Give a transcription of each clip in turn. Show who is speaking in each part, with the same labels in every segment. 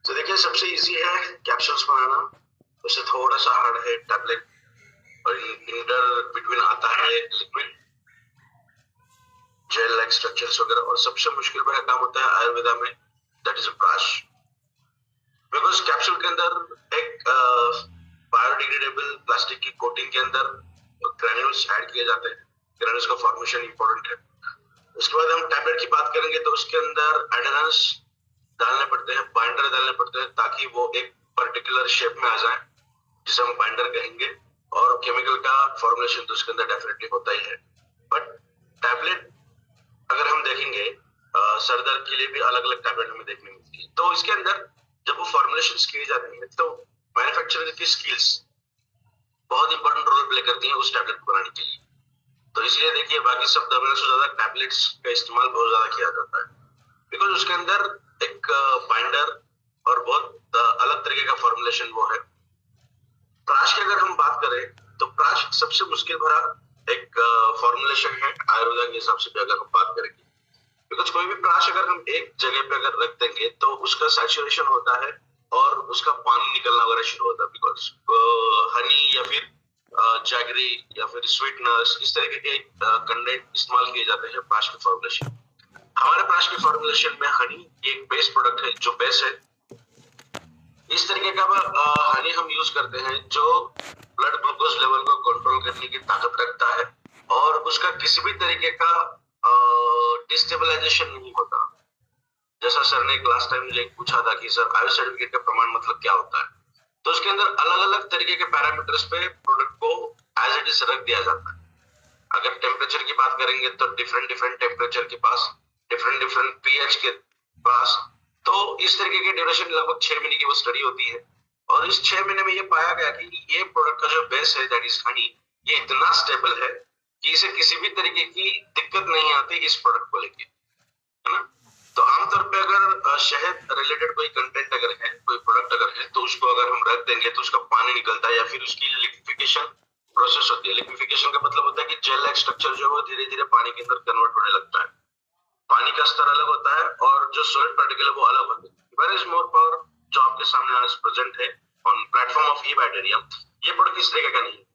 Speaker 1: तो देखिए सबसे इजी है कैप्सूल्स बनाना, उससे थोड़ा सा हार्ड है टैबलेट, और इंटर बिटवीन आता है लिक्विड जेल लाइक स्ट्रक्चर्स वगैरह, और सबसे मुश्किल भरा काम होता है आयुर्वेदा में, that is brush. Because capsule के अंदर एक बायोडिग्रेडेबल प्लास्टिक की कोटिंग के अंदर ग्रैन्यूल्स ऐड किए जाते हैं। ग्रैन्यूल्स का फॉर्मेशन इंपॉर्टेंट है। उसके बाद हम टैबलेट की बात करेंगे तो उसके अंदर एडेनेंस डालने पड़ते हैं, बाइंडर डालने पड़ते हैं, ताकि वो एक पर्टिकुलर शेप में आ जाए जिसे हम बाइंडर कहेंगे। और केमिकल का फॉर्मुलेशन तो उसके अंदर डेफिनेटली होता ही है। बट टैबलेट अगर हम देखेंगे सर दर्द के लिए भी अलग अलग टैबलेट हमें देखने मिलती है। तो इसके अंदर जब वो फॉर्मुलेशन की जाती है तो मैन्युफैक्चरर की स्किल्स बहुत इंपॉर्टेंट रोल प्ले करती है उस टैबलेट को बनाने के लिए। तो इसलिए देखिए बाकी सब दवाइयों से ज्यादा टैबलेट्स का इस्तेमाल बहुत ज्यादा किया जाता है, बिकॉज उसके अंदर एक बाइंडर और बहुत अलग तरीके का फॉर्मुलेशन वो है। प्राश की अगर हम बात करें तो प्राश सबसे मुश्किल भरा एक फॉर्मुलेशन है आयुर्वेदा के हिसाब से भी अगर हम बात करेंगे। बिकॉज कोई भी प्राश अगर हम एक जगह पे अगर रख देंगे तो उसका सैचुरेशन होता है और उसका पानी निकलना वगैरह शुरू होता है। बिकॉज हनी या फिर जैगरी या फिर स्वीटनर्स इस तरीके के कंटेंट इस्तेमाल किए जाते हैं प्राश के फॉर्मुलेशन। हमारे प्राश के फॉर्मुलेशन में हनी एक बेस प्रोडक्ट है जो बेस है। इस तरीके का हनी हम यूज करते हैं जो ब्लड ग्लूकोज लेवल को कंट्रोल करने की ताकत रखता है और उसका किसी भी तरीके का डिस्टेबलाइजेशन नहीं होता। जैसा सर ने लास्ट टाइम मुझे पूछा था कि सर आयु सर्टिफिकेट का प्रमाण मतलब क्या होता है, तो उसके अंदर अलग अलग तरीके के पैरामीटर्स पे प्रोडक्ट को एज इट इज रख दिया जाता है। अगर टेम्परेचर की बात करेंगे तो डिफरेंट डिफरेंट टेम्परेचर के पास, डिफरेंट डिफरेंट पीएच के पास। तो इस तरीके की ड्यूरेशन लगभग 6 महीने की वो स्टडी होती है और इस 6 महीने में ये पाया गया कि ये प्रोडक्ट का जो बेस है दैट इज हनी, ये इतना स्टेबल है कि इसे किसी भी तरीके की दिक्कत नहीं आती इस प्रोडक्ट को लेके, है ना। तो आमतौर पे अगर शहद रिलेटेड कोई कंटेंट अगर है, कोई प्रोडक्ट अगर है, तो उसको अगर हम रख देंगे तो उसका पानी निकलता है या फिर उसकी लिक्विफिकेशन प्रोसेस होती है। लिक्विफिकेशन का मतलब होता है कि जेल लाइक स्ट्रक्चर जो है वो धीरे धीरे पानी के अंदर कन्वर्ट होने लगता है। पानी का स्तर अलग होता है और जो सॉलिड पार्टिकल है वो अलग होते हैं। वेयर इज मोर पावर जो आपके सामने आज प्रेजेंट है on platform of E bacterium, ये प्रोडक्ट इस तरीके का नहीं है।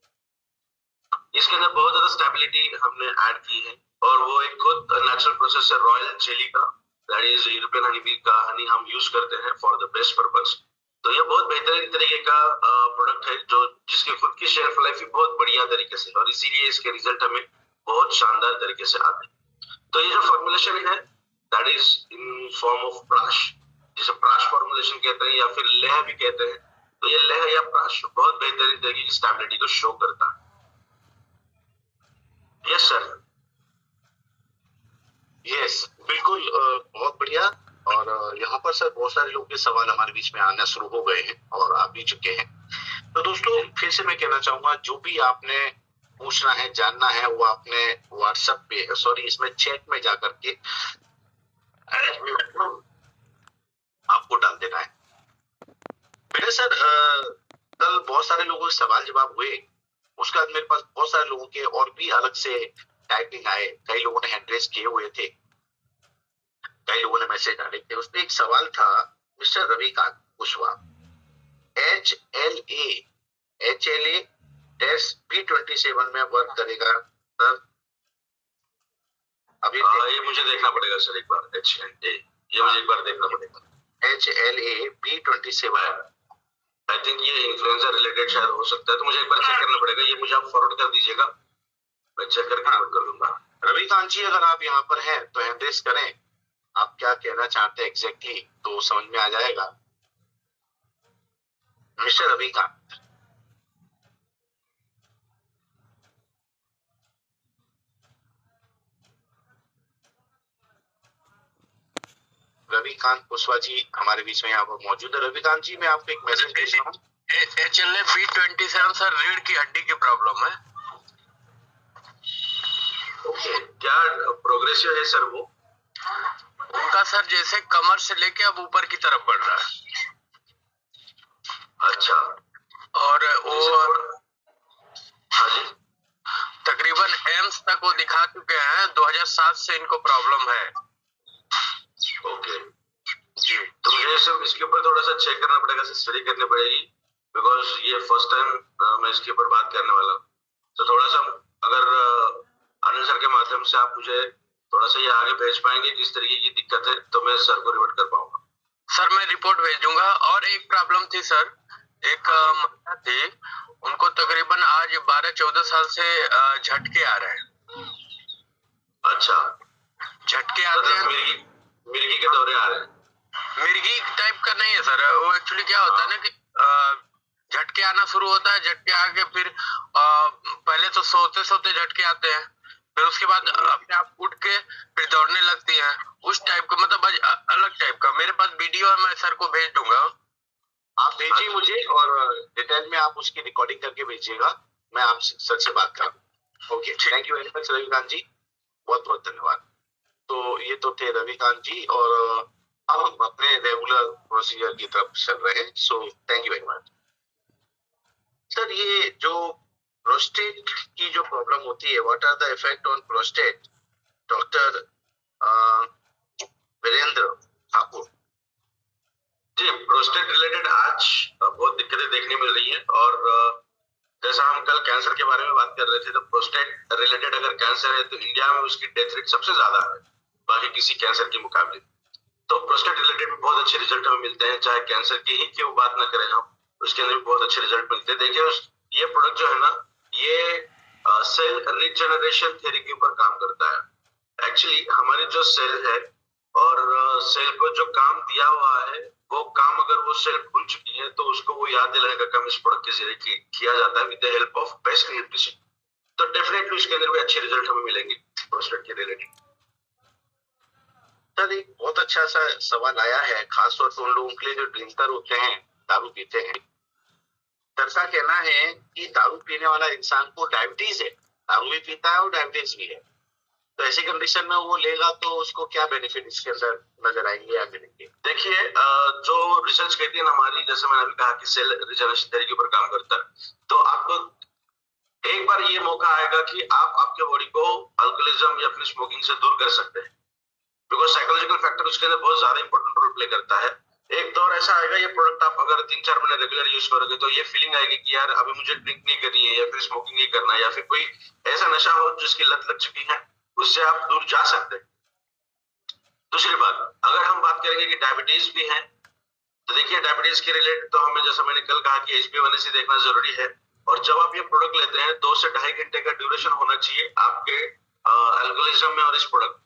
Speaker 1: इसके अंदर बहुत ज्यादा स्टेबिलिटी हमने ऐड की है और वो एक खुद नेचुरल प्रोसेस है रॉयल जेली का, that is European honey bee का हनी हम यूज करते हैं फॉर द बेस्ट पर्पस। तो ये बहुत बेहतरीन तरीके का प्रोडक्ट है जो जिसकी खुद की शेल्फ लाइफ भी बहुत बढ़िया तरीके से, और इसीलिए इसके रिजल्ट हमें बहुत शानदार तरीके से आते हैं। तो ये जो फॉर्मुलेशन है that is in form of प्राश, जिसे प्राश फॉर्मुलेशन कहते हैं या फिर लेह भी कहते हैं। तो ये लेह या प्राश बहुत बेहतरीन तरीके की स्टेबिलिटी को शो करता है। Yes sir.
Speaker 2: यस बिल्कुल, बहुत बढ़िया। और यहाँ पर सर बहुत सारे लोगों के सवाल हमारे बीच में आना शुरू हो गए हैं और आ भी चुके हैं। तो दोस्तों फिर से मैं कहना चाहूंगा, जो भी आपने पूछना है, जानना है, वो आपने व्हाट्सएप पे, सॉरी इसमें चैट में जाकर के आपको डाल देना है। मेरे सर कल बहुत सारे लोगों के सवाल जवाब हुए, उसके बाद मेरे पास बहुत सारे लोगों के और भी अलग से टाइपिंग आए। कई लोगों ने हैंड रेज किए हुए थे, कई लोगों ने मैसेज डाले थे। उसमें एक सवाल था mister Ravikant Kushwaha, HLA test B27 में वर्क करेगा सर?
Speaker 1: अभी ये मुझे देखना पड़ेगा सर एक बार। HLA ये मुझे एक बार देखना पड़ेगा।
Speaker 2: HLA B27
Speaker 1: आई थिंक ये इन्फ्लुएंजा रिलेटेड शायद हो सकता है, तो मुझे एक बार चेक करना पड़ेगा। ये मुझे आप फॉरवर्ड कर दीजिएगा, मैं चेक करके नोट कर लूंगा।
Speaker 2: रविकांत जी अगर आप यहाँ पर हैं तो हैंड रेज करें, आप क्या कहना चाहते हैं एग्जैक्टली, तो समझ में आ जाएगा। मिस्टर रविकांत, रविकांत कुशवाहा जी हमारे बीच में यहाँ पर मौजूद है। रविकांत जी मैं आपको एक मैसेज भेज रहा हूँ।
Speaker 3: HLA B27 सर रीढ़ की हड्डी की प्रॉब्लम है।
Speaker 1: ओके, क्या प्रोग्रेसिव है सर वो?
Speaker 3: उनका सर जैसे कमर से लेके अब ऊपर की तरफ बढ़ रहा है।
Speaker 1: अच्छा,
Speaker 3: और वो
Speaker 1: हाँ जी,
Speaker 3: तकरीबन एम्स तक वो दिखा चुके हैं। 2007 से इनको प्रॉब्लम है।
Speaker 1: ओके। इसके ऊपर थोड़ा सा चेक करना पड़ेगा, स्टडी करनी पड़ेगी, बिकॉज ये फर्स्ट टाइम मैं इसके ऊपर बात करने वाला हूँ। तो थोड़ा सा अगर अनिल सर के माध्यम से आप मुझे थोड़ा सा ये आगे भेज पाएंगे किस तरीके की दिक्कत है, तो मैं सर को रिवर्ट कर पाऊंगा।
Speaker 3: सर मैं रिपोर्ट भेज दूंगा। और एक प्रॉब्लम थी सर, एक महिला थी, उनको तकरीबन आज 12-14 साल से झटके आ रहे हैं।
Speaker 1: अच्छा,
Speaker 3: झटके आते हैं,
Speaker 1: मिर्गी के दौरे आ रहे हैं?
Speaker 3: मिर्गी टाइप का नहीं है सर, वो एक्चुअली क्या होता है ना कि झटके आना शुरू होता है, झटके आके फिर पहले तो सोते सोते झटके आते हैं, फिर उसके बाद अपने आप उठ के फिर दौड़ने लगती हैं, उस टाइप का, मतलब अलग टाइप का। मेरे पास वीडियो है, मैं सर को भेज दूंगा,
Speaker 2: आप भेजिए मुझे और डिटेल में आप उसकी रिकॉर्डिंग करके भेजिएगा, मैं आप सर से बात करूँ। Okay, thank you very much Ravikant ji, बहुत बहुत धन्यवाद। तो ये तो थे रविकांत जी, और अब हम अपने रेगुलर प्रोसीजर की तरफ चल रहे हैं। So thank you very much sir. ये जो प्रोस्टेट की जो प्रॉब्लम होती है, what are the effect on prostate, doctor Virendra Thakur
Speaker 1: ji? Prostate related आज बहुत दिक्कतें देखने मिल रही हैं, और जैसा हम कल कैंसर के बारे में बात कर रहे थे, तो प्रोस्टेट रिलेटेड अगर कैंसर है तो इंडिया में उसकी डेथ रेट सबसे ज्यादा है बाकी किसी कैंसर के मुकाबले। तो प्रोस्टेट रिलेटेड में बहुत अच्छे रिजल्ट हमें मिलते हैं, चाहे कैंसर की ही क्यों बात ना करें हम, उसके अंदर भी बहुत अच्छे रिजल्ट मिलते हैं। देखिए ये प्रोडक्ट जो है ना, ये सेल रिजेनरेशन थ्योरी के ऊपर काम करता है। एक्चुअली हमारी जो सेल है और सेल को जो काम दिया हुआ है, वो काम अगर वो सेल भूल चुकी है तो उसको वो याद दिलाने का काम इस प्रोडक्ट के जरिए किया जाता है with the help of best nutrition. तो डेफिनेटली उसके अंदर भी अच्छे रिजल्ट हमें मिलेंगे प्रोस्टेट के रिलेटेड।
Speaker 2: सर एक बहुत अच्छा सा सवाल आया है, खासतौर पर उन लोगों के लिए जो ड्रिंकर होते हैं, दारू पीते हैं। सर का कहना है कि दारू पीने वाला इंसान को डायबिटीज है, दारू भी पीता है और डायबिटीज भी है, तो ऐसी कंडीशन में वो लेगा तो उसको क्या बेनिफिट इसके अंदर नजर आएंगे या मिलेंगे?
Speaker 1: देखिए जो रिसर्च कहती है ना हमारी, जैसे मैंने अभी कहा कि सेल रिजेनरेशन थ्योरी के ऊपर काम करता है, तो आपको एक बार ये मौका आएगा कि आप आपके बॉडी को अल्कोहलिज्म या फिर स्मोकिंग से दूर कर सकते हैं, बिकॉज साइकोलॉजिकल फैक्टर उसके अंदर बहुत ज्यादा इंपॉर्टेंट रोल प्ले करता है। एक दौर ऐसा आएगा, ये प्रोडक्ट आप अगर 3-4 महीने रेगुलर यूज करोगे तो ये फीलिंग आएगी कि यार अभी मुझे ड्रिंक नहीं करनी है या फिर स्मोकिंग नहीं करना है, या फिर कोई ऐसा नशा हो जिसकी लत लग चुकी है, उससे आप दूर जा सकते हैं। दूसरी बात, अगर हम बात करेंगे कि डायबिटीज भी है, तो देखिए डायबिटीज के रिलेटेड तो हमें, जैसा मैंने कल कहा कि HbA1c देखना जरूरी है, और जब आप ये प्रोडक्ट लेते हैं 2 से 2.5 घंटे का ड्यूरेशन होना चाहिए आपके अल्कोहलिज्म में और इस प्रोडक्ट।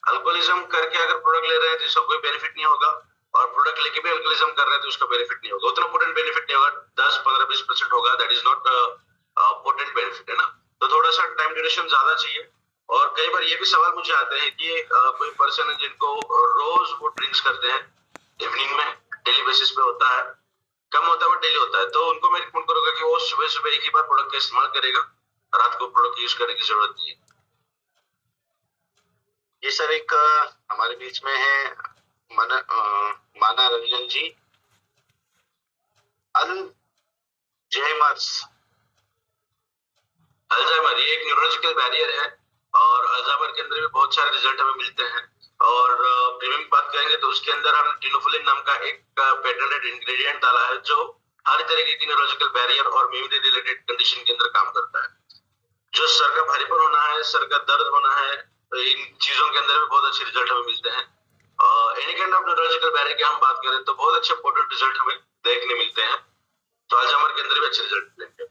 Speaker 1: अल्कोहलिज्म करके अगर प्रोडक्ट ले रहे हैं तो इसका कोई बेनिफिट नहीं होगा, और प्रोडक्ट लेके भी अल्कोहलिज्म कर रहे हैं तो उसका बेनिफिट नहीं होगा, उतना पोटेंट बेनिफिट नहीं होगा, 10-15-20% होगा, that is not potent benefit, है ना। तो थोड़ा सा टाइम ड्यूरेशन ज्यादा चाहिए। और कई बार ये भी सवाल मुझे आते हैं कि कोई पर्सन है जिनको रोज वो ड्रिंक्स करते हैं इवनिंग में, डेली बेसिस पे होता है, कम होता है वो डेली होता है, तो उनको मैं रिकमेंड करूंगा कि वो सुबह सुबह एक ही बार प्रोडक्ट का इस्तेमाल करेगा, रात को प्रोडक्ट यूज करने की जरूरत नहीं है।
Speaker 2: ये सर एक हमारे बीच में है माना रंजन जी,
Speaker 1: अल्जाइमर ये एक न्यूरोलॉजिकल बैरियर है, और अल्जाइमर के अंदर भी बहुत सारे रिजल्ट हमें मिलते हैं। और प्रीमियम की बात करेंगे तो उसके अंदर हमने टिनोफिलिन नाम का एक पेटेंटेड इंग्रेडिएंट डाला है जो हर तरीके की न्यूरोलॉजिकल बैरियर और मेमोरी रिलेटेड कंडीशन के अंदर काम करता है। जो सर का भारीपन होना है, सर का दर्द होना है, इन चीजों के अंदर भी बहुत अच्छे रिजल्ट हमें मिलते हैं। Any kind of neurological barrier की हम बात करें तो बहुत अच्छे पोटेंट रिजल्ट हमें देखने मिलते हैं, तो अल्जाइमर के अंदर भी अच्छे रिजल्ट मिलेंगे।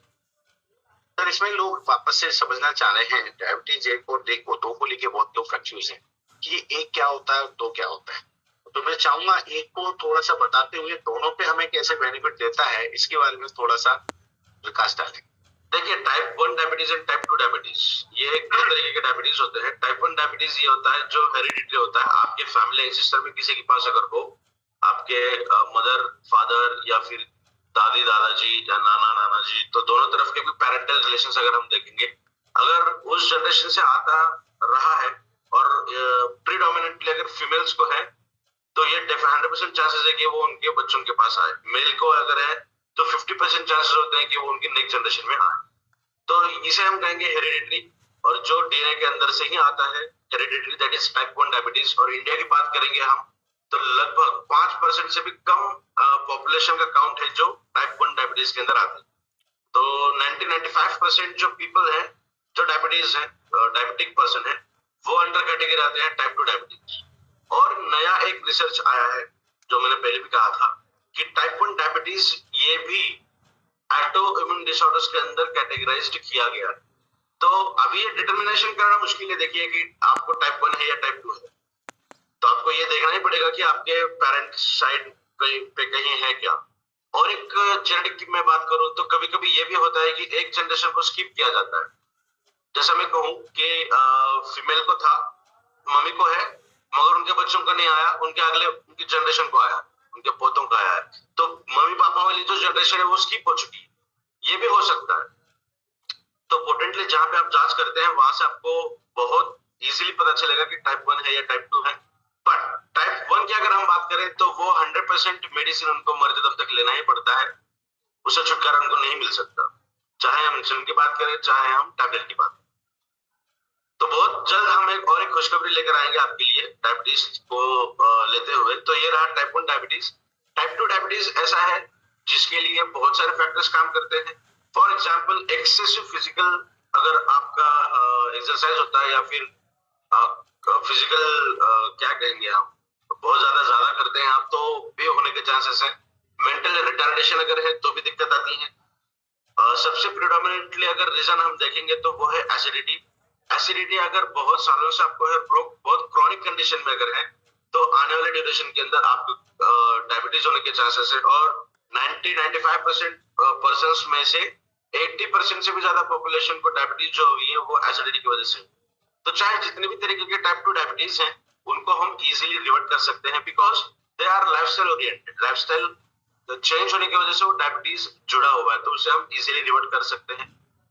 Speaker 2: सर इसमें लोग वापस से समझना चाह रहे हैं, डायबिटीज 1 और 2 को लेके बहुत लोग कंफ्यूज हैं कि एक क्या होता है और 2 क्या होता है। तो मैं चाहूंगा एक को थोड़ा सा बताते हुए दोनों पे हमें कैसे बेनिफिट देता है इसके बारे में थोड़ा सा विकास डालें।
Speaker 1: देखिए type 1 diabetes and type 2 diabetes, ये 2 तरीके के डायबिटीज होते हैं। टाइप 1 डायबिटीज ये होता है जो हेरिडिटरी होता है, आपके फैमिली एंसेस्टर में किसी के पास अगर हो, आपके मदर फादर या फिर दादी दादाजी या नाना नाना जी, तो दोनों तरफ के भी पेरेंटल रिलेशंस अगर हम देखेंगे, अगर उस जनरेशन से आता रहा है और प्रीडोमिनेंटली अगर फीमेल्स को है तो ये 100% चांसेस है कि वो उनके बच्चों के पास आए। मेल को अगर है तो 50% चांसेस होते हैं कि वो उनकी नेक्स्ट जनरेशन में आए। तो इसे हम कहेंगे हेरिडिटरी, और जो डीएनए के अंदर से ही आता है hereditary, that is type 1 diabetes. और इंडिया की बात करेंगे हम तो लगभग 5% से भी कम पॉपुलेशन का काउंट है जो टाइप 1 डायबिटीज के अंदर आते हैं। तो 90-95% जो पीपल है जो डायबिटीज है, डायबिटिक पर्सन है, वो अंडर कैटेगरी आते हैं टाइप 2 डायबिटीज। और नया एक रिसर्च आया है जो मैंने पहले भी कहा था कि टाइप 1 डायबिटीज ये भी ऑटो इम्यून डिसऑर्डर्स के अंदर कैटेगराइज्ड किया गया है। तो अभी ये डिटर्मिनेशन करना मुश्किल है, देखिए कि आपको टाइप 1 है या टाइप 2 है, तो आपको ये देखना ही पड़ेगा कि आपके पेरेंट साइड पे कहीं है क्या। और एक जेनेटिक की मैं बात करूं तो कभी कभी ये भी होता है कि एक जनरेशन को स्किप किया जाता है। जैसा मैं कहूं कि फीमेल को था, मम्मी को है, मगर उनके बच्चों को नहीं आया, उनके अगले उनकी जनरेशन को आया, उनके पोतों का आया है, तो मम्मी पापा वाली जो जनरेशन है वो स्किप हो चुकी है, ये भी हो सकता है। तो पोटेंटली जहां पे आप जांच करते हैं वहां से आपको बहुत इजीली पता चलेगा कि टाइप 1 है या टाइप 2 है। बट टाइप 1 की अगर हम बात करें तो वो 100% मेडिसिन उनको मरते दम तक लेना ही पड़ता है, उससे छुटकारा उनको नहीं मिल सकता, चाहे हम इंसुलिन की बात करें चाहे हम टैबलेट की बात करें। तो बहुत जल्द हम एक खुशखबरी लेकर आएंगे आपके लिए डायबिटीज को लेते हुए। तो ये रहा टाइप 1 डायबिटीज। टाइप 2 डायबिटीज ऐसा है जिसके लिए बहुत सारे फैक्टर्स काम करते हैं। फॉर एग्जाम्पल एक्सेसिव फिजिकल, अगर आपका एक्सरसाइज होता है या फिर फिजिकल क्या कहेंगे आप, बहुत ज्यादा करते हैं आप, तो भी होने के चांसेस है। मेंटल रिटार्डेशन अगर है तो भी दिक्कत आती है। सबसे प्रिडोमिनेंटली अगर रीजन हम देखेंगे तो वो है एसिडिटी। एसिडिटी अगर बहुत सालों से आपको है, बहुत क्रॉनिक कंडीशन में अगर है, तो आने वाले ड्यूरेशन के अंदर आपको डायबिटीज होने के चांसेस है। और 90-95% पर्सन्स में से 80% से भी ज्यादा पॉपुलेशन को डायबिटीज जो हुई है वो एसिडिटी की वजह से। तो चाहे जितने भी तरीके के टाइप 2 डायबिटीज हैं उनको हम इजीली रिवर्ट कर सकते हैं, because they are lifestyle oriented. Lifestyle change होने की वजह से वो डायबिटीज जुड़ा हुआ है, तो उसे हम इजीली रिवर्ट कर सकते हैं।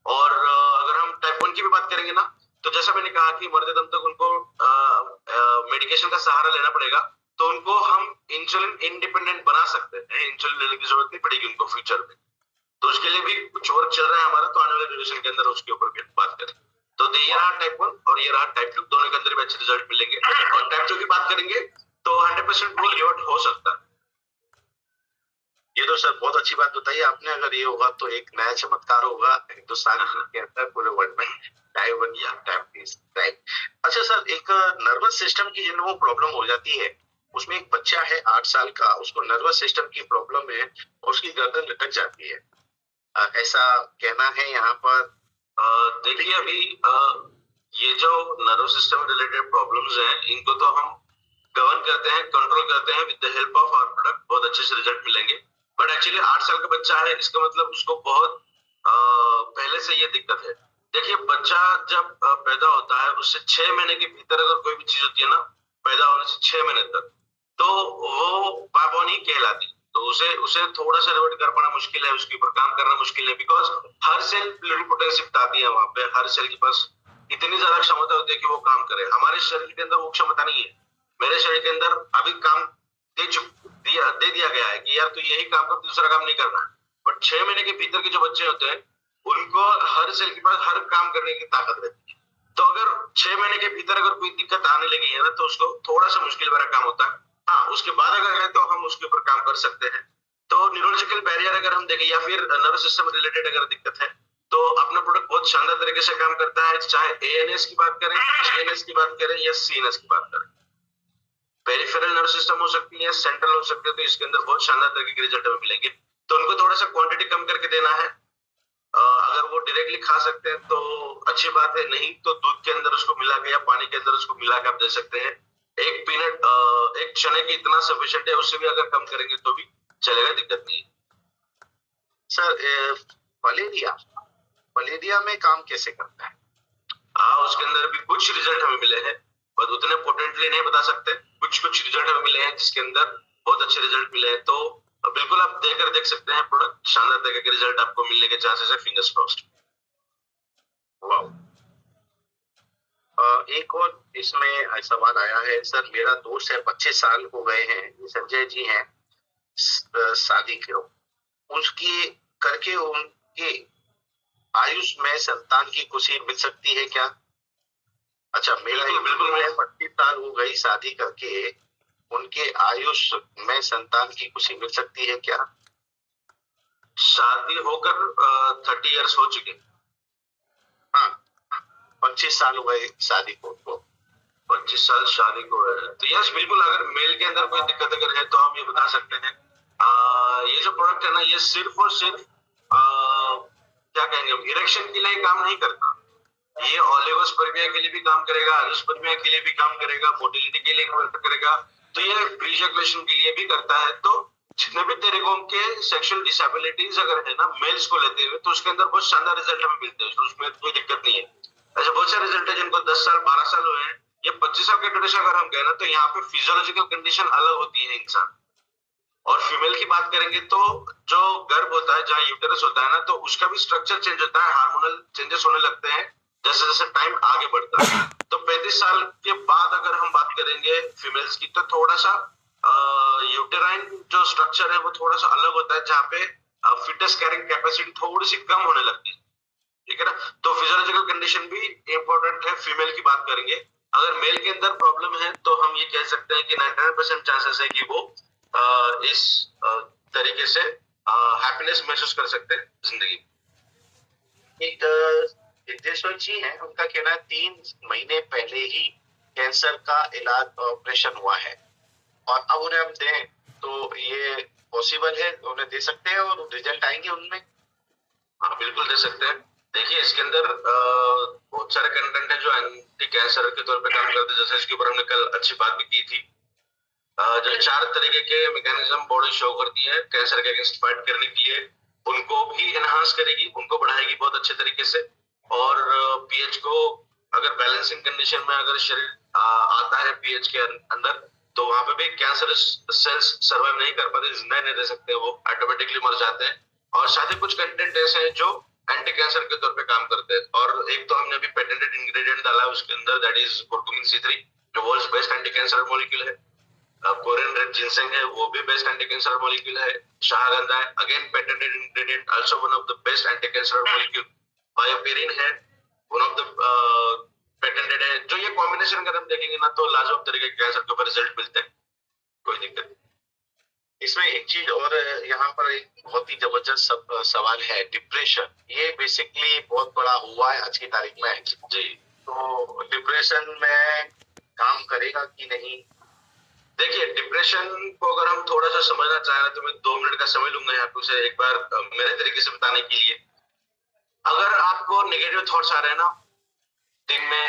Speaker 1: और अगर हम टाइप 1 की भी बात करेंगे ना, तो जैसा मैंने कहा कि मरते दम तक उनको मेडिकेशन का सहारा लेना पड़ेगा, तो उनको हम इंसुलिन इंडिपेंडेंट बना सकते हैं, इंसुलिन लेने की जरूरत नहीं पड़ेगी उनको फ्यूचर में। तो उसके लिए भी कुछ वर्क चल रहा है हमारा, तो आने वाले ड्यूरेशन के अंदर उसके ऊपर भी बात करें। तो ये रहा टाइप 1 और ये रहा टाइप 2, दोनों के अंदर भी अच्छे रिजल्ट मिलेंगे। और टाइप 2 की बात करेंगे तो 100% वो रिवर्ट हो सकता है।
Speaker 2: ये तो सर बहुत अच्छी बात बताई आपने। अगर ये होगा तो एक नया चमत्कार होगा हिंदुस्तान के अंदर, पूरे वर्ल्ड में टाइप 1 या डायबिटीज टाइप। अच्छा सर, एक नर्वस सिस्टम की जिन वो प्रॉब्लम हो जाती है, उसमें एक बच्चा है 8 साल का, उसको नर्वस सिस्टम की प्रॉब्लम है और उसकी गर्दन लटक जाती है, ऐसा कहना है यहाँ पर।
Speaker 1: देखिए अभी ये जो नर्वस सिस्टम रिलेटेड प्रॉब्लम्स हैं इनको तो हम गवर्न करते हैं, कंट्रोल करते हैं with the help of our product, बहुत अच्छे से रिजल्ट मिलेंगे। बट एक्चुअली 8 साल का बच्चा है, इसका मतलब उसको बहुत पहले से ये दिक्कत है। देखिए बच्चा जब पैदा होता है उससे 6 महीने के भीतर अगर कोई भी चीज होती है ना, पैदा होने से 6 महीने तक, तो वो बाबोनी कहलाती। तो उसे थोड़ा सा रिवर्ट कर पाना मुश्किल है, उसके ऊपर काम करना मुश्किल है, बिकॉज हर सेल प्लुरिपोटेंसी बताती है, वहां पे हर सेल के पास इतनी ज्यादा क्षमता होती है कि वो काम करे। हमारे शरीर के अंदर वो क्षमता नहीं है। मेरे शरीर के अंदर अभी काम दे दिया गया है कि यार तू यही काम कर, दूसरा काम नहीं करना। बट 6 महीने के भीतर के जो बच्चे होते हैं उनको हर सेल के पास हर काम करने की ताकत रहती है। तो अगर 6 महीने के भीतर अगर कोई दिक्कत आने लगी है ना, तो उसको थोड़ा सा मुश्किल भरा काम होता है। हाँ, उसके बाद अगर है तो हम उसके ऊपर काम कर सकते हैं। तो न्यूरोलॉजिकल बैरियर अगर हम देखें या फिर नर्वस सिस्टम रिलेटेड अगर दिक्कत है, तो अपना प्रोडक्ट बहुत शानदार तरीके से काम करता है, चाहे एएनएस की बात करें, सीएनएस की बात करें या सीएनएस की बात करें। पेरिफेरल नर्वस सिस्टम हो सकती है, सेंट्रल हो सकती है, तो इसके अंदर बहुत शानदार तरीके के रिजल्ट हमें मिलेंगे। तो उनको थोड़ा सा क्वांटिटी कम करके देना है। अगर वो डायरेक्टली खा सकते हैं तो अच्छी बात है, नहीं तो दूध के अंदर उसको मिला के या पानी के अंदर उसको मिला के आप दे सकते हैं। एक पीनट एक चने की इतना सफिशिएंट है, उससे भी अगर कम करेंगे तो भी चलेगा, दिक्कत नहीं।
Speaker 2: सर मलेरिया में काम कैसे करता है?
Speaker 1: हाँ, उसके अंदर भी कुछ रिजल्ट हमें मिले हैं, बस उतने पोटेंटली नहीं बता सकते। कुछ रिजल्ट हमें मिले हैं जिसके अंदर बहुत अच्छे रिजल्ट मिले हैं। तो बिल्कुल आप देख सकते हैं प्रोडक्ट, शानदार तरीके के रिजल्ट आपको मिलने के चांसेस है, फिंगर्स क्रॉस्ड।
Speaker 2: वाओ। एक और इसमें सवाल आया है सर, मेरा दोस्त है 25 साल हो गए हैं, ये संजय जी हैं, शादी के उसकी करके उनके आयुष में संतान की खुशी मिल सकती है क्या? अच्छा, मेरा बिल्कुल 25 साल हो गई शादी करके, उनके आयुष में संतान की खुशी मिल सकती है क्या?
Speaker 1: शादी होकर 30 इयर्स हो चुके।
Speaker 2: हाँ, 25 साल हुए शादी को,
Speaker 1: 25 साल शादी को है तो यस बिल्कुल, अगर मेल के अंदर कोई दिक्कत अगर है तो हम ये बता सकते हैं। ये जो प्रोडक्ट है ना, ये सिर्फ और सिर्फ क्या कहेंगे, इरेक्शन के लिए काम नहीं करता। ये ओलिगोस्पर्मिया के लिए भी काम करेगा, एंजियोस्पर्मिया के लिए भी काम करेगा, मोटिलिटी के लिए काम करेगा, तो ये प्रीजर्कुलेशन के लिए भी करता है। तो जितने भी तरीकों के सेक्सुअल डिसेबिलिटीज अगर है ना मेल्स को लेते हुए, तो उसके अंदर बहुत शानदार रिजल्ट हमें मिलते हैं, उसमें कोई दिक्कत नहीं है। ऐसे बहुत सारे रिजल्ट है जिनको 10 साल 12 साल हुए हैं, या 25 साल के ड्यूरेशन अगर हम कहें ना, तो यहाँ पे फिजियोलॉजिकल कंडीशन अलग होती है इंसान। और फीमेल की बात करेंगे तो जो गर्भ होता है, जहाँ यूटेरस होता है ना, तो उसका भी स्ट्रक्चर चेंज होता है, हार्मोनल चेंजेस होने लगते हैं जैसे जैसे टाइम आगे बढ़ता है। तो 35 साल के बाद अगर हम बात करेंगे फीमेल्स की, तो थोड़ा सा यूटेराइन जो स्ट्रक्चर है वो थोड़ा सा अलग होता है, जहाँ पे फिटस कैरिंग कैपेसिटी थोड़ी सी कम होने लगती है, ठीक है ना। तो फिजियोलॉजिकल कंडीशन भी इंपॉर्टेंट है। फीमेल की बात करेंगे, अगर मेल के अंदर प्रॉब्लम है तो हम ये कह सकते हैं कि 99% चांसेस है कि वो इस तरीके से हैप्पीनेस महसूस कर सकते हैं जिंदगी।
Speaker 2: एक सिद्धेश्वर जी हैं, उनका कहना है 3 महीने पहले ही कैंसर का इलाज ऑपरेशन हुआ है और अब उन्हें हम दें तो ये पॉसिबल है, उन्हें दे सकते हैं और रिजल्ट आएंगे उनमें?
Speaker 1: हाँ बिल्कुल दे सकते हैं। देखिए इसके अंदर बहुत सारे कंटेंट है जो एंटी कैंसर के तौर पे काम करते हैं, जैसे इसके ऊपर हमने कल अच्छी बात भी की थी। जो 4 तरीके के मैकेनिज्म बॉडी शो करती है कैंसर के अगेंस्ट फाइट करने के लिए, उनको भी एनहांस करेगी, उनको बढ़ाएगी बहुत अच्छे तरीके से। और पीएच को अगर बैलेंसिंग कंडीशन में अगर शरीर आता है पीएच के अंदर, तो वहां पे भी कैंसर सेल्स सर्वाइव नहीं कर पाते, जिंदा नहीं रह सकते, वो ऑटोमेटिकली मर जाते हैं। और साथ ही कुछ कंटेंट ऐसे हैं जो एंटी कैंसर के तौर पे काम करते हैं। और एक तो हमने अभी पेटेंटेड इंग्रेडिएंट डाला है उसके अंदर, दैट इज कुर्कुमिन C3, जो world's best anti cancer molecule है। कोरियन रेड जिनसेंग है, वो भी बेस्ट एंटी कैंसर मॉलिक्यूल है। शाहगंधा है, again patented ingredient, also one of the best anti cancer molecule. BioPerine है, वन ऑफ द पेटेंटेड है। जो ये कॉम्बिनेशन अगर हम देखेंगे ना, तो लाजवाब तरीके के कैंसर के ऊपर रिजल्ट मिलते हैं, कोई दिक्कत नहीं।
Speaker 2: इसमें एक चीज और, यहाँ पर एक बहुत ही जबरदस्त सवाल है, डिप्रेशन। ये बेसिकली बहुत बड़ा हुआ है आज की तारीख में
Speaker 1: जी।
Speaker 2: तो डिप्रेशन में काम करेगा कि नहीं?
Speaker 1: देखिए डिप्रेशन को अगर हम थोड़ा सा समझना चाहें तो मैं 2 मिनट का समय लूंगा यहाँ पे उसे एक बार मेरे तरीके से बताने के लिए। अगर आपको नेगेटिव थॉट्स आ रहे हैं ना दिन में,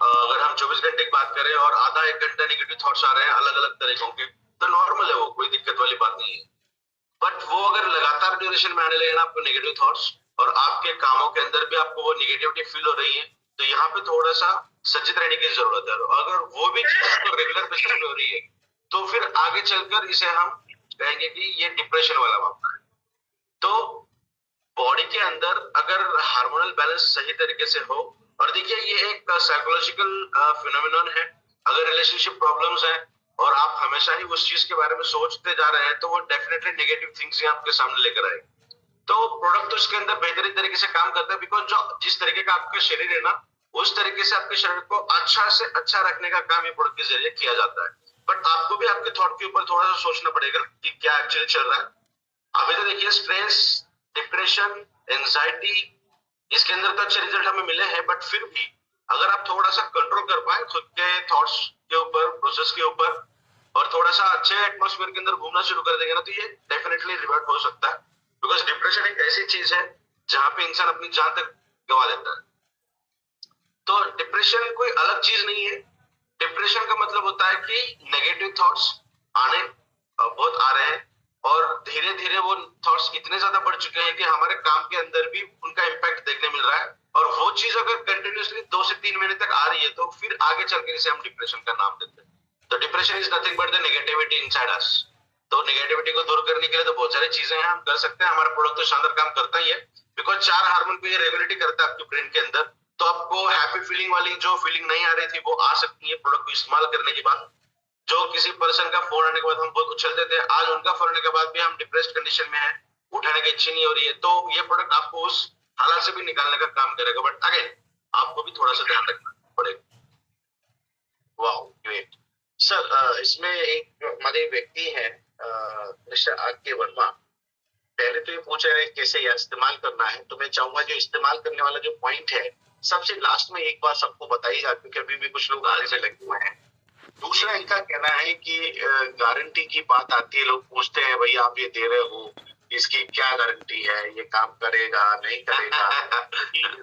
Speaker 1: अगर हम 24 घंटे की बात करें और आधा 1 घंटा नेगेटिव थॉट्स आ रहे हैं अलग अलग तरीकों के, तो नॉर्मल है, वो कोई दिक्कत वाली बात नहीं है। बट वो अगर लगातार ड्यूरेशन में आने लगे ना आपको नेगेटिव थॉट्स, और आपके कामों के अंदर भी आपको वो नेगेटिविटी फील हो रही है, तो यहाँ पे थोड़ा सा सचेत रहने की जरूरत है। अगर वो भी चीज आपको रेगुलर बेसिस पे हो रही है, तो फिर आगे चलकर इसे हम कहेंगे कि ये डिप्रेशन वाला मामला है। तो बॉडी के अंदर अगर हार्मोनल बैलेंस सही तरीके से हो, और देखिए ये एक साइकोलॉजिकल फिनोमेनन है। अगर रिलेशनशिप प्रॉब्लम्स हैं और आप हमेशा ही उस चीज के बारे में सोचते जा रहे हैं, तो वो डेफिनेटली नेगेटिव थिंग्स ही आपके सामने लेकर आएगी। तो प्रोडक्ट तो इसके अंदर बेहतरीन तरीके से काम करता है, बिकॉज जो जिस तरीके का आपका शरीर है ना, उस तरीके से आपके शरीर को अच्छा से अच्छा रखने का काम ये प्रोडक्ट के जरिए किया जाता है। बट आपको भी आपके थॉट के ऊपर थोड़ा सा सोचना पड़ेगा कि क्या एक्चुअली चल रहा है। अभी तो देखिए स्ट्रेस, डिप्रेशन, एंजाइटी, इसके अंदर तो अच्छे रिजल्ट हमें मिले हैं, बट फिर भी अगर आप थोड़ा सा कंट्रोल कर पाए खुद के थॉट्स के ऊपर, प्रोसेस के ऊपर, और थोड़ा सा अच्छे एटमॉस्फेयर के अंदर घूमना शुरू कर देंगे ना, तो ये डेफिनेटली रिवर्ट हो सकता है। बिकॉज डिप्रेशन एक ऐसी चीज है जहां पे इंसान अपनी जान तक गवा देता है। तो डिप्रेशन कोई अलग चीज नहीं है। डिप्रेशन का मतलब होता है कि नेगेटिव थॉट्स आने बहुत आ रहे हैं, और धीरे धीरे वो थॉट्स इतने ज्यादा बढ़ चुके हैं कि हमारे काम के अंदर भी उनका इम्पैक्ट देखने मिल रहा है। और वो चीज अगर कंटिन्यूसली 2 से 3 महीने तक आ रही है, तो फिर आगे चल के इसे हम डिप्रेशन का नाम देते हैं। तो depression is nothing but the negativity inside us. तो नेगेटिविटी को दूर करने के लिए तो बहुत सारी चीजें हैं, हम कर सकते हैं। हमारा प्रोडक्ट तो शानदार काम करता ही है, बिकॉज 4 हार्मोन को ये रेगुलेट करता है आपके ब्रेन के अंदर। तो आपको हैप्पी फीलिंग वाली जो फीलिंग नहीं आ रही थी, वो आ सकती है प्रोडक्ट को इस्तेमाल करने के बाद। जो किसी पर्सन का फोन आने के बाद हम बहुत उछलते थे, आज उनका फोन आने के बाद भी हम डिप्रेस्ड कंडीशन में हैं, उठाने की इच्छा नहीं हो रही है, तो ये प्रोडक्ट आपको उस हालात से भी निकालने का काम करेगा। बट अगेन आपको भी थोड़ा सा ध्यान रखना पड़ेगा।
Speaker 2: Wow, great. सर इसमें एक हमारे व्यक्ति है मिस्टर आर के वर्मा, पहले तो ये पूछ रहे हैं कैसे यह इस्तेमाल करना है, तो मैं चाहूंगा जो इस्तेमाल करने वाला जो पॉइंट है सबसे लास्ट में एक बार सबको बताइएगा, क्योंकि अभी भी कुछ लोग आने में लगे हुए हैं। दूसरा इनका कहना है कि गारंटी की बात आती है, लोग पूछते हैं भैया आप ये दे रहे हो, इसकी क्या गारंटी है, ये काम करेगा नहीं करेगा।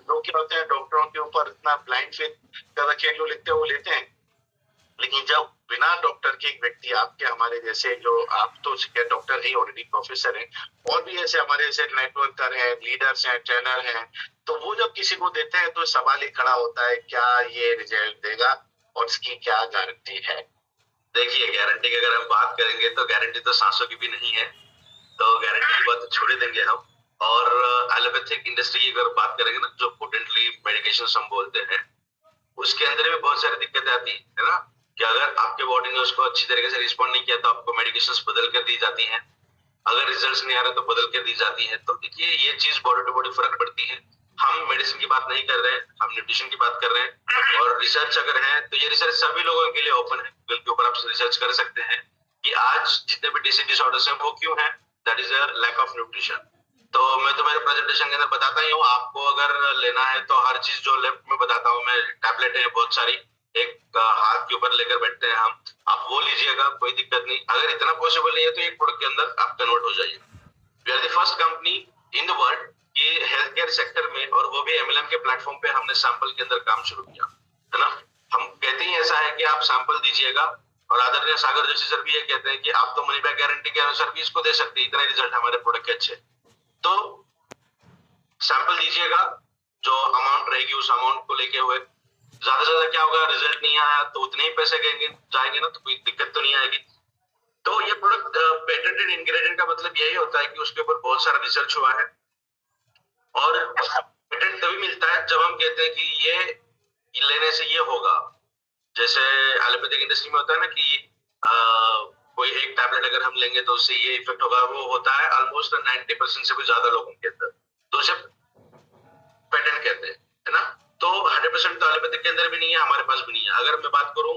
Speaker 2: लोग क्या होते हैं, डॉक्टरों के ऊपर इतना ब्लाइंड फेथ कर रखे हैं, जो लिखते हैं वो लेते हैं, लेकिन जब बिना डॉक्टर के एक व्यक्ति आपके हमारे जैसे, जो आप तो डॉक्टर ही ऑलरेडी प्रोफेसर हैं, और भी ऐसे हमारे जैसे नेटवर्कर हैं, लीडर्स हैं, ट्रेनर हैं, तो वो जब किसी को देते हैं तो सवाल ही खड़ा होता है क्या ये रिजल्ट देगा और इसकी क्या गारंटी है।
Speaker 1: देखिए, गारंटी की अगर हम बात करेंगे तो गारंटी तो सांसों की भी नहीं है, तो गारंटी की बात तो छोड़ देंगे हम। और एलोपैथिक इंडस्ट्री की अगर बात करेंगे ना, जो पोटेंटली मेडिकेशन हम बोलते हैं, उसके अंदर भी बहुत सारी दिक्कतें आती है ना, कि अगर आपके बॉडी ने उसको अच्छी तरीके से रिस्पॉन्ड नहीं किया तो आपको मेडिकेशंस बदल कर दी जाती हैं, अगर रिजल्ट्स नहीं आ रहे तो बदल कर दी जाती है। तो देखिए, ये चीज बॉडी टू बॉडी फर्क पड़ती है। हम मेडिसिन की बात नहीं कर रहे हैं, हम न्यूट्रिशन की बात कर रहे हैं। और रिसर्च अगर है तो ये रिसर्च सभी लोगों के लिए ओपन है, गूगल के ऊपर आप रिसर्च कर सकते हैं कि आज जितने भी डिसऑर्डर्स हैं वो क्यों है, that is a lack of nutrition. तो मैं तो मेरे प्रेजेंटेशन के अंदर बताता ही हूँ, आपको अगर लेना है तो हर चीज जो लेफ्ट में बताता हूँ मैं, टैबलेट है बहुत सारी, एक हाथ के ऊपर लेकर बैठते हैं हम, आप वो लीजिएगा, कोई दिक्कत नहीं। अगर इतना पॉसिबल नहीं है तो एक प्रोडक्ट के अंदर आप कन्वर्ट हो जाइए। We are the first company in the world कि हेल्थ केयर सेक्टर में, और वो भी एमएलएम के प्लेटफॉर्म पे हमने सैंपल के अंदर काम शुरू किया, है ना। हम कहते ही ऐसा है कि आप सैंपल दीजिएगा, और आदरणीय सागर जोशी सर भी ये कहते हैं कि आप तो मनी बैक गारंटी के अनुसार भी इसको दे सकते हैं, इतने रिजल्ट हमारे प्रोडक्ट के अच्छे। तो सैंपल दीजिएगा, जो अमाउंट रहेगी उस अमाउंट को लेके हुए, ज्यादा से ज्यादा क्या होगा, रिजल्ट नहीं आया तो उतने ही पैसे जाएंगे ना, तो कोई दिक्कत तो नहीं आएगी। तो ये प्रोडक्ट पेटेंटेड इंग्रेडिएंट का मतलब यही होता है कि उसके ऊपर बहुत सारा रिसर्च हुआ है, और पेटेंट तभी मिलता है जब हम कहते हैं कि ये लेने से ये होगा। जैसे एलोपैथिक इंडस्ट्री में होता है ना कि कोई एक टैबलेट अगर हम लेंगे तो उससे ये इफेक्ट होगा, वो होता है ऑलमोस्ट 90% से भी ज्यादा लोगों के अंदर, तो उसे पेटेंट कहते हैं, है ना। तो 100% तो एलोपैथिक के अंदर भी नहीं है, हमारे पास भी नहीं है। अगर मैं बात करूं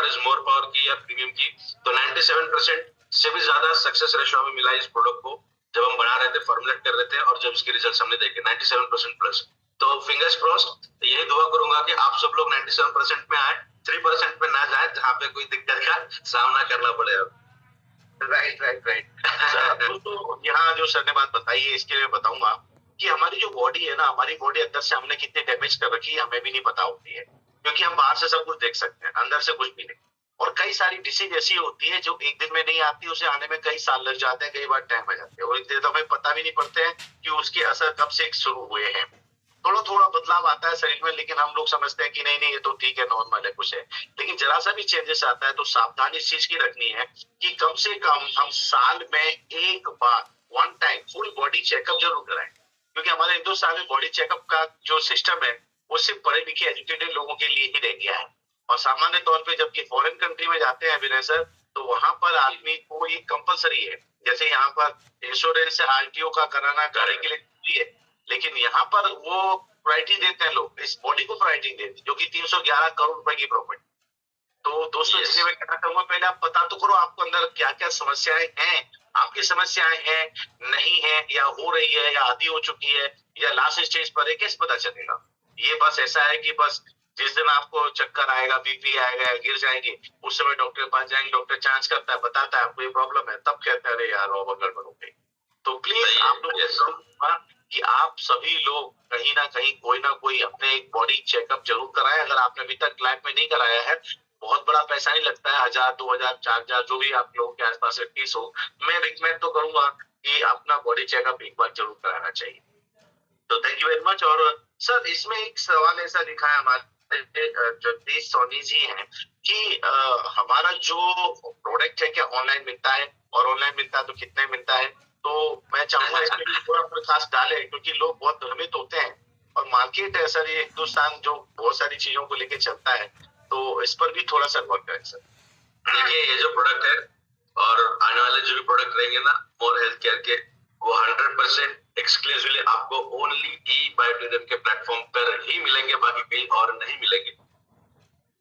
Speaker 1: इज मोर पावर की या प्रीमियम की, तो 97% से भी ज्यादा सक्सेस रेशो हमें मिला इस प्रोडक्ट को, जब हम बना रहे थे, फॉर्मुलेट कर रहे थे, और जब इसके रिजल्ट हमने देखे 97% प्लस। तो फिंगर्स क्रॉस्ड, यही दुआ करूंगा कि आप सब लोग 97% में आए, 3% में ना जाए जहां पे कोई दिक्कत का सामना करना पड़े।
Speaker 2: राइट। तो यहाँ जो सर ने बात बताई है, इसके लिए बताऊंगा कि हमारी जो बॉडी है ना, हमारी बॉडी अंदर से हमने कितने डैमेज कर रखी है हमें भी नहीं पता होती है, क्योंकि हम बाहर से सब कुछ देख सकते हैं, अंदर से कुछ भी नहीं। और कई सारी डिसीज ऐसी होती है जो एक दिन में नहीं आती, उसे आने में कई साल लग जाते हैं, कई बार टाइम आ जाते हैं, और एक दिन तो हमें पता भी नहीं पड़ते हैं कि उसके असर कब से शुरू हुए हैं। थोड़ा थोड़ा बदलाव आता है शरीर में, लेकिन हम लोग समझते हैं कि नहीं ये तो ठीक है, नॉर्मल है, कुछ है। लेकिन जरा सा भी चेंजेस आता है तो सावधानी इस चीज की रखनी है कि कम से कम हम साल में एक बार, one time, full body checkup जरूर कराएं, क्योंकि हमारे हिंदुस्तान में बॉडी चेकअप का जो सिस्टम है वो सिर्फ पढ़े लिखे एजुकेटेड लोगों के लिए ही रह गया है। और सामान्य तौर पे जबकि फॉरेन कंट्री में जाते हैं विनय सर, तो वहां पर आदमी को ये कंपलसरी है। जैसे यहाँ पर इंश्योरेंस आरटीओ का कराना गाड़ी के लिए है, लेकिन यहाँ पर वो प्रायोरिटी देते हैं, लोग इस बॉडी को प्रायोरिटी देते हैं, जो कि 311 करोड़ रुपए की प्रॉपर्टी। तो दोस्तों, इसलिए मैं कहना चाहूंगा, पहले आप पता तो करो आपको अंदर क्या क्या समस्याएं हैं, आपकी समस्याएं हैं, नहीं है, या हो रही है, या आधी हो चुकी है, या लास्ट स्टेज पर है, कैसे पता चलेगा। ये बस ऐसा है कि बस जिस दिन आपको चक्कर आएगा, बीपी आएगा, गिर जाएंगे, उस समय डॉक्टर के पास जाएंगे, डॉक्टर जांच करता है, बताता है आपको ये प्रॉब्लम है, तब कहते हैं अरे यार गड़बड़ हो गई। तो प्लीज आप लोग कि आप सभी लोग कहीं ना कहीं कोई ना कोई अपने एक बॉडी चेकअप जरूर कराएं। अगर आपने अभी तक लाइफ में नहीं कराया है, बहुत बड़ा पैसा नहीं लगता है, 1000, 2000, 4000, जो भी आप लोगों के आसपास फीस हो, मैं रिकमेंड तो करूंगा कि अपना बॉडी चेकअप एक बार जरूर कराना चाहिए। तो थैंक यू वेरी मच। और सर, इसमें एक सवाल ऐसा लिखा है हमारे जगदीश सोनी जी हैं कि हमारा जो प्रोडक्ट है क्या ऑनलाइन मिलता है, और ऑनलाइन मिलता है तो कितने मिलता है। तो मैं चाहूंगा इस पर थोड़ा प्रकाश डाले, क्योंकि लोग बहुत भ्रमित होते हैं, और मार्केट है सर, ये हिंदुस्तान जो बहुत सारी चीजों को लेके चलता है, तो इस पर भी थोड़ा सा वर्क करें सर।
Speaker 1: देखिए, ये जो प्रोडक्ट है और आने वाले जो भी प्रोडक्ट रहेंगे ना मोर हेल्थ केयर के, वो 100% एक्सक्लूसिवली आपको ओनली ई बायोटिज्म के प्लेटफॉर्म पर ही मिलेंगे, बाकी कहीं और नहीं मिलेंगे।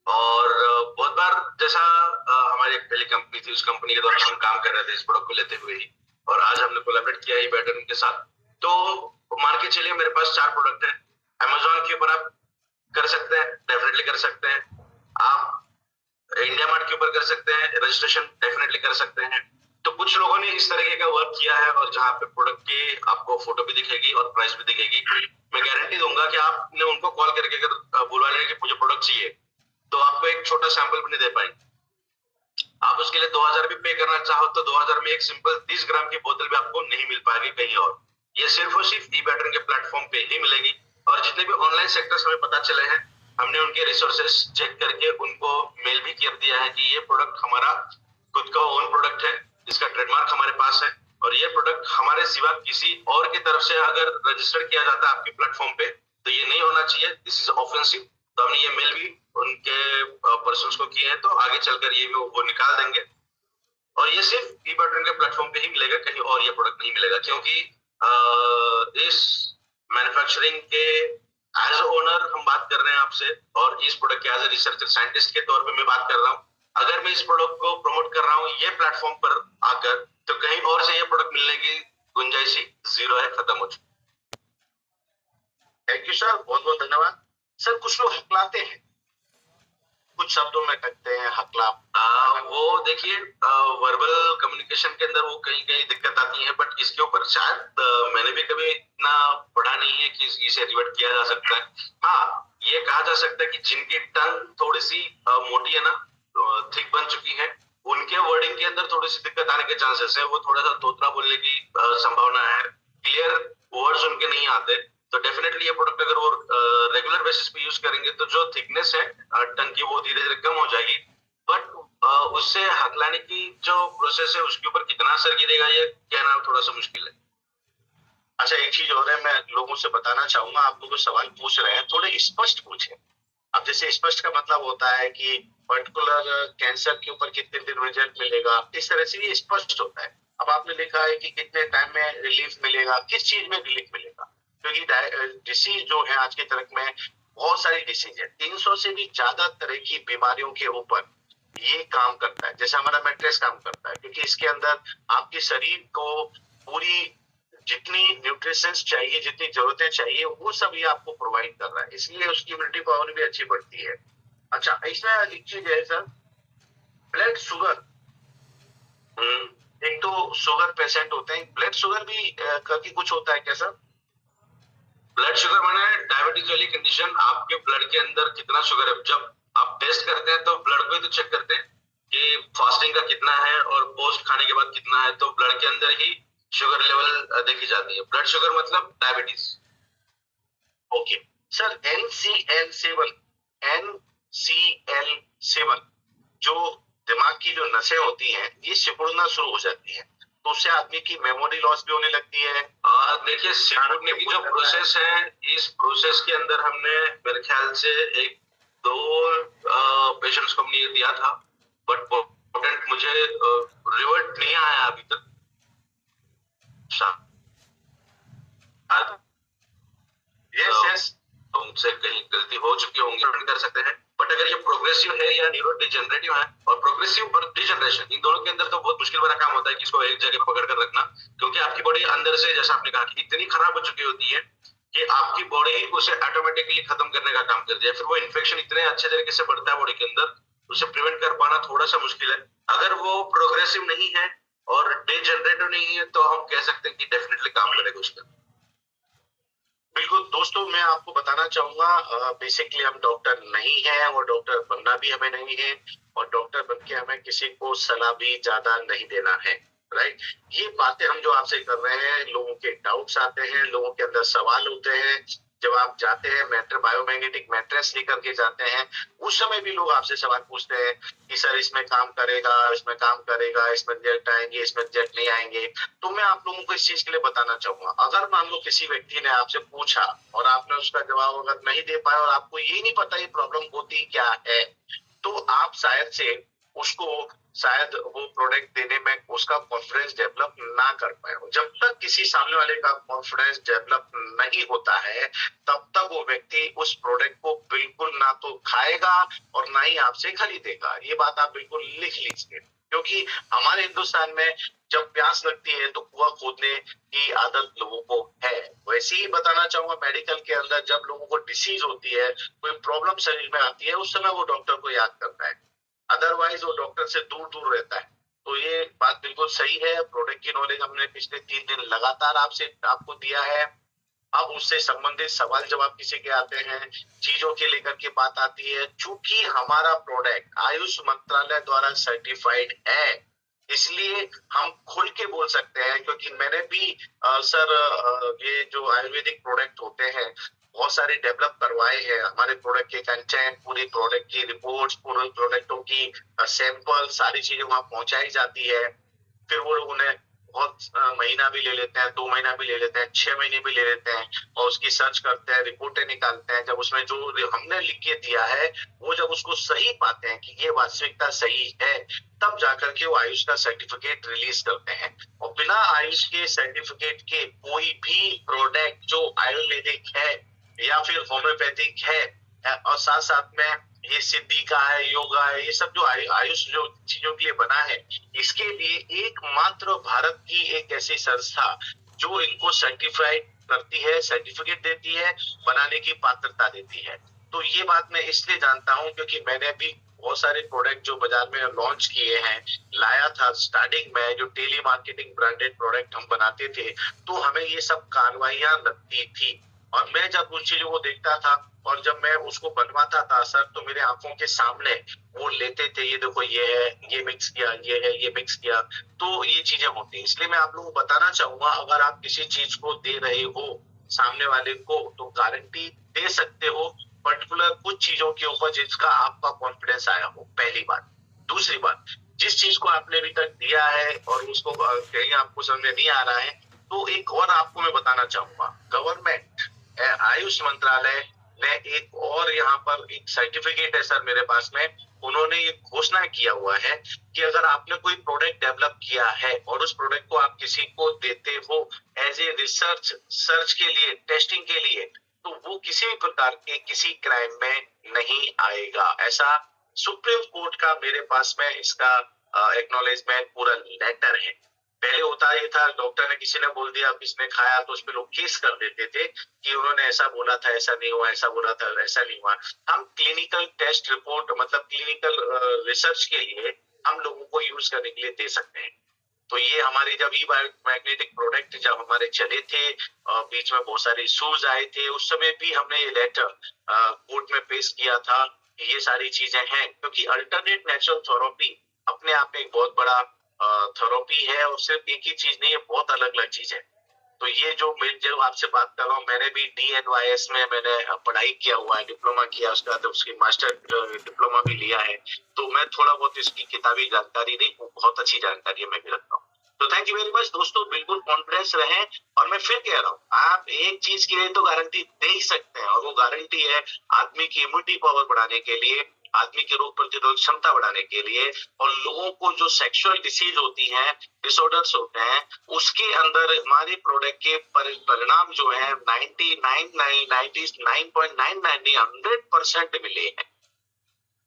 Speaker 1: और बहुत बार जैसा हमारी एक पहली कंपनी थी, उस कंपनी के दौरान हम काम कर रहे थे इस प्रोडक्ट को लेते हुए ही, और आज हमने कोलैबोरेट किया है पैटर्न के साथ। तो मान के चलिए मेरे पास 4 प्रोडक्ट है, अमेजोन के ऊपर आप कर सकते हैं, डेफिनेटली कर सकते हैं। आप इंडिया मार्ट के ऊपर कर सकते हैं, रजिस्ट्रेशन डेफिनेटली कर सकते हैं। तो कुछ लोगों ने इस तरीके का वर्क किया है, और जहाँ पे प्रोडक्ट की आपको फोटो भी दिखेगी और प्राइस भी दिखेगी। मैं गारंटी दूंगा कि आपने उनको कॉल करके अगर बुलवा लेंगे कि मुझे प्रोडक्ट चाहिए, तो आपको एक छोटा सैंपल भी नहीं दे पाएंगे। आप उसके लिए 2000 भी पे करना चाहो तो 2000 में एक सिंपल 30 ग्राम की बोतल भी आपको नहीं मिल पाएगी कहीं और। ये सिर्फ और सिर्फ ई पैटर्न के प्लेटफॉर्म पे ही मिलेगी। और जितने भी ऑनलाइन सेक्टर्स हमें पता चले हैं, हमने उनके रिसोर्सेस चेक करके उनको मेल भी कर दिया है कि ये प्रोडक्ट हमारा खुद का ओन प्रोडक्ट है, इसका ट्रेडमार्क हमारे पास है, और ये प्रोडक्ट हमारे सिवा किसी और की तरफ से अगर रजिस्टर किया जाता है आपके प्लेटफॉर्म पे तो ये नहीं होना चाहिए, दिस इज ऑफेंसिव। तो हमने ये मेल भी उनके पर्सन्स को किए हैं, तो आगे चलकर ये वो निकाल देंगे। और ये सिर्फ ई बटन के प्लेटफॉर्म पे ही मिलेगा, कहीं और ये प्रोडक्ट नहीं मिलेगा, क्योंकि इस मैन्युफैक्चरिंग के एज ओनर हम बात कर रहे हैं आपसे, और इस प्रोडक्ट के एज ए रिसर्चर साइंटिस्ट के तौर पे मैं बात कर रहा हूँ। अगर मैं इस प्रोडक्ट को प्रमोट कर रहा हूँ ये प्लेटफॉर्म पर आकर, तो कहीं और से ये प्रोडक्ट मिलने की गुंजाइश ही जीरो है, खत्म हो चुकी।
Speaker 2: थैंक यू सर, बहुत बहुत धन्यवाद सर। कुछ लोग हकलाते हैं, कुछ शब्दों में कहते हैं हकला।
Speaker 1: वो देखिए वर्बल कम्युनिकेशन के अंदर वो कहीं कहीं दिक्कत आती है, बट इसके ऊपर शायद मैंने भी कभी इतना पढ़ा नहीं है कि इसे रिवर्ट किया जा सकता है। हाँ, ये कहा जा सकता है कि जिनकी टंग थोड़ी सी मोटी है ना, थिक बन चुकी है, उनके वर्डिंग के अंदर थोड़ी सी दिक्कत आने के चांसेस है। वो थोड़ा सा तोतरा बोलने की संभावना है, क्लियर वर्ड्स उनके नहीं आते। तो डेफिनेटली ये प्रोडक्ट अगर वो रेगुलर बेसिस पे यूज करेंगे तो जो थिकनेस है टंग की वो धीरे धीरे कम हो जाएगी, बट उससे हकलाने की जो प्रोसेस है उसके ऊपर कितना असर गिरेगा ये कहना थोड़ा सा मुश्किल है।
Speaker 2: अच्छा, एक चीज और है, मैं लोगों से बताना चाहूंगा, आप लोग सवाल पूछ रहे हैं थोड़े स्पष्ट पूछे। अब जैसे स्पष्ट का मतलब होता है कि पर्टिकुलर कैंसर के ऊपर कितने दिन रिजल्ट मिलेगा, इस तरह से ये स्पष्ट होता है। अब आपने लिखा है कि कितने टाइम में रिलीफ मिलेगा, किस चीज में रिलीफ मिलेगा, क्योंकि डिसीज जो है आज के तारीख में बहुत सारी डिसीज है, 300 से भी ज्यादा तरह की बीमारियों के ऊपर ये काम करता है। जैसे हमारा मैट्रेस काम करता है, क्योंकि इसके अंदर आपके शरीर को पूरी जितनी न्यूट्रिशंस चाहिए, जितनी जरूरतें चाहिए, वो सब ये आपको प्रोवाइड कर रहा है, इसलिए उसकी इम्यूनिटी पावर भी अच्छी बढ़ती है। अच्छा, इसमें एक चीज है सर, ब्लड शुगर। एक तो शुगर पेशेंट होते हैं, ब्लड शुगर भी करके कुछ होता है क्या सर?
Speaker 1: ब्लड शुगर माने डायबिटीज वाली कंडीशन, आपके ब्लड के अंदर कितना शुगर है। जब आप टेस्ट करते हैं तो ब्लड को ही तो चेक करते हैं कि फास्टिंग का कितना है और पोस्ट खाने के बाद कितना है, तो ब्लड के अंदर ही शुगर लेवल देखी जाती है। ब्लड शुगर मतलब डायबिटीज।
Speaker 2: ओके सर, NCL7 जो दिमाग की जो नसें होती हैं ये सिकुड़ना शुरू हो जाती है, तो उससे आदमी की मेमोरी लॉस भी होने लगती है।
Speaker 1: और देखिए सिकुड़ने की जो प्रोसेस है, इस प्रोसेस के अंदर हमने मेरे ख्याल से 1-2 पेशेंट्स को हमने दिया था, बट पोटेंट मुझे रिवर्ट नहीं आया अभी तक।
Speaker 2: यस,
Speaker 1: उनसे कहीं गलती हो चुकी होंगी, कर सकते हैं। बट अगर ये प्रोग्रेसिव है या न्यूरो डिजेनरेटिव है, और प्रोग्रेसिव और डिजेनरेशन इन दोनों के अंदर तो बहुत मुश्किल वाला काम होता है कि इसको एक जगह पकड़ कर रखना, क्योंकि आपकी बॉडी अंदर से, जैसा आपने कहा, कि इतनी खराब हो चुकी होती है कि आपकी बॉडी ही उसे ऑटोमेटिकली खत्म करने का काम करती है। फिर वो इन्फेक्शन इतने अच्छे तरीके से बढ़ता है बॉडी के अंदर, उसे प्रिवेंट कर पाना थोड़ा सा मुश्किल है। अगर वो प्रोग्रेसिव नहीं है और डिजेनरेटिव नहीं है तो हम कह सकते हैं कि डेफिनेटली काम करेगा उसका।
Speaker 2: बिल्कुल दोस्तों, मैं आपको बताना चाहूंगा, बेसिकली हम डॉक्टर नहीं है और डॉक्टर बनना भी हमें नहीं है, और डॉक्टर बनके हमें किसी को सलाह भी ज्यादा नहीं देना है, राइट। ये बातें हम जो आपसे कर रहे हैं, लोगों के डाउट्स आते हैं, लोगों के अंदर सवाल होते हैं। जब आप जाते हैं बायोमैग्नेटिक मैट्रेस लेकर के जाते हैं, उस समय भी लोग आपसे सवाल पूछते हैं कि सर इसमें काम करेगा, इसमें काम करेगा, इसमें रिजल्ट आएंगे, इसमें रिजल्ट नहीं आएंगे। तो मैं आप लोगों को इस चीज के लिए बताना चाहूंगा, अगर मान लो किसी व्यक्ति ने आपसे पूछा और आपने उसका जवाब अगर नहीं दे पाए और आपको ये नहीं पता ये प्रॉब्लम होती क्या है, तो आप शायद से उसको शायद वो प्रोडक्ट देने में उसका कॉन्फिडेंस डेवलप ना कर पाए। जब तक किसी सामने वाले का कॉन्फिडेंस डेवलप नहीं होता है तब तक वो व्यक्ति उस प्रोडक्ट को बिल्कुल ना तो खाएगा और ना ही आपसे खरीदेगा। ये बात आप बिल्कुल लिख लीजिए, क्योंकि हमारे हिंदुस्तान में जब प्यास लगती है तो कुआं खोदने की आदत लोगों को है। वैसे ही बताना चाहूंगा, मेडिकल के अंदर जब लोगों को डिसीज होती है, कोई प्रॉब्लम शरीर में आती है, उस समय वो डॉक्टर को याद करता है, अदरवाइज वो डॉक्टर से दूर दूर रहता है। तो ये बात बिल्कुल सही है। प्रोडक्ट की नॉलेज हमने पिछले 3 दिन लगातार आपको दिया है। अब उससे संबंधित सवाल जवाब किसी के आते हैं, चीजों के लेकर के बात आती है, चूंकि हमारा प्रोडक्ट आयुष मंत्रालय द्वारा सर्टिफाइड है, इसलिए हम खुल के बोल सकते हैं। क्योंकि मैंने भी ये जो आयुर्वेदिक प्रोडक्ट होते हैं बहुत सारे डेवलप करवाए हैं। हमारे प्रोडक्ट के कंटेंट, पूरी प्रोडक्ट की रिपोर्ट्स, पूरे प्रोडक्टों की सैंपल, सारी चीजें वहां पहुंचाई जाती है। फिर वो लोग उन्हें बहुत महीना भी ले लेते हैं, 2 महीना भी ले लेते हैं, 6 महीने भी ले लेते हैं और उसकी सर्च करते हैं, रिपोर्टें निकालते हैं। जब उसमें जो हमने लिख के दिया है वो जब उसको सही पाते हैं कि ये वास्तविकता सही है, तब जाकर के वो आयुष का सर्टिफिकेट रिलीज करते हैं। और बिना आयुष के सर्टिफिकेट के कोई भी प्रोडक्ट जो आयुर्वेदिक है या फिर होम्योपैथिक है और साथ साथ में ये सिद्धि का है, योगा है, ये सब जो आयुष जो चीजों के लिए बना है, इसके लिए एकमात्र भारत की एक ऐसी संस्था जो इनको सर्टिफाइड करती है, सर्टिफिकेट देती है, बनाने की पात्रता देती है। तो ये बात मैं इसलिए जानता हूँ क्योंकि मैंने भी बहुत सारे प्रोडक्ट जो बाजार में लॉन्च किए हैं, लाया था स्टार्टिंग में, जो टेली मार्केटिंग ब्रांडेड प्रोडक्ट हम बनाते थे, तो हमें ये सब कार्रवाइयां लगती थी। और मैं जब उन चीजों को देखता था और जब मैं उसको बनवाता था सर, तो मेरे आंखों के सामने वो लेते थे, ये देखो ये है, ये मिक्स किया, ये है, ये मिक्स किया। तो ये चीजें होती है। इसलिए मैं आप लोगों को बताना चाहूंगा, अगर आप किसी चीज को दे रहे हो सामने वाले को तो गारंटी दे सकते हो पर्टिकुलर कुछ चीजों के ऊपर जिसका आपका कॉन्फिडेंस आया हो, पहली बात। दूसरी बात, जिस चीज को आपने अभी तक दिया है और उसको कहीं आपको समझ में नहीं आ रहा है, तो एक और आपको मैं बताना चाहूंगा, गवर्नमेंट आयुष मंत्रालय ने एक और यहाँ पर एक सर्टिफिकेट है सर मेरे पास में, उन्होंने ये घोषणा किया हुआ है कि अगर आपने कोई प्रोडक्ट डेवलप किया है और उस प्रोडक्ट को आप किसी को देते हो एज ए रिसर्च सर्च के लिए, टेस्टिंग के लिए, तो वो किसी भी प्रकार के किसी क्राइम में नहीं आएगा। ऐसा सुप्रीम कोर्ट का मेरे पास में इसका एक्नॉलेजमेंट पूरा लेटर है। पहले होता ये था, डॉक्टर ने किसी ने बोल दिया, किसने खाया, तो उस पर लोग केस कर देते थे कि उन्होंने ऐसा बोला था, ऐसा नहीं हुआ, ऐसा बोला था, ऐसा नहीं हुआ। हम क्लिनिकल टेस्ट रिपोर्ट मतलब क्लिनिकल रिसर्च के लिए हम लोगों को यूज करने के लिए दे सकते हैं। तो ये हमारे जब मैग्नेटिक प्रोडक्ट जब हमारे चले थे, बीच में बहुत सारे इश्यूज आए थे, उस समय भी हमने ये लेटर कोर्ट में पेश किया था। ये सारी चीजें हैं क्योंकि अल्टरनेट नेचुरल थेरेपी अपने आप में एक बहुत बड़ा थेरेपी है और सिर्फ एक ही चीज नहीं है, बहुत अलग अलग चीज है। तो ये जो आपसे बात कर रहा हूँ, मैंने भी DNYS में मैंने पढ़ाई किया हुआ है, डिप्लोमा किया, उसके बाद उसकी मास्टर डिप्लोमा भी लिया है। तो मैं थोड़ा बहुत इसकी किताबी जानकारी नहीं, बहुत अच्छी जानकारी मैं भी रखता हूँ। तो थैंक यू वेरी मच दोस्तों, बिल्कुल कॉन्फिडेंस रहे। और मैं फिर कह रहा हूँ, आप एक चीज के लिए तो गारंटी दे ही सकते हैं और वो गारंटी है आदमी की इम्यूनिटी पावर बढ़ाने के लिए, आदमी की रोग प्रतिरोधक क्षमता बढ़ाने के लिए, और लोगों को जो सेक्सुअल डिसीज होती हैं, डिसऑर्डर्स होते हैं, उसके अंदर हमारे प्रोडक्ट के परिणाम जो है 99.99% मिले हैं।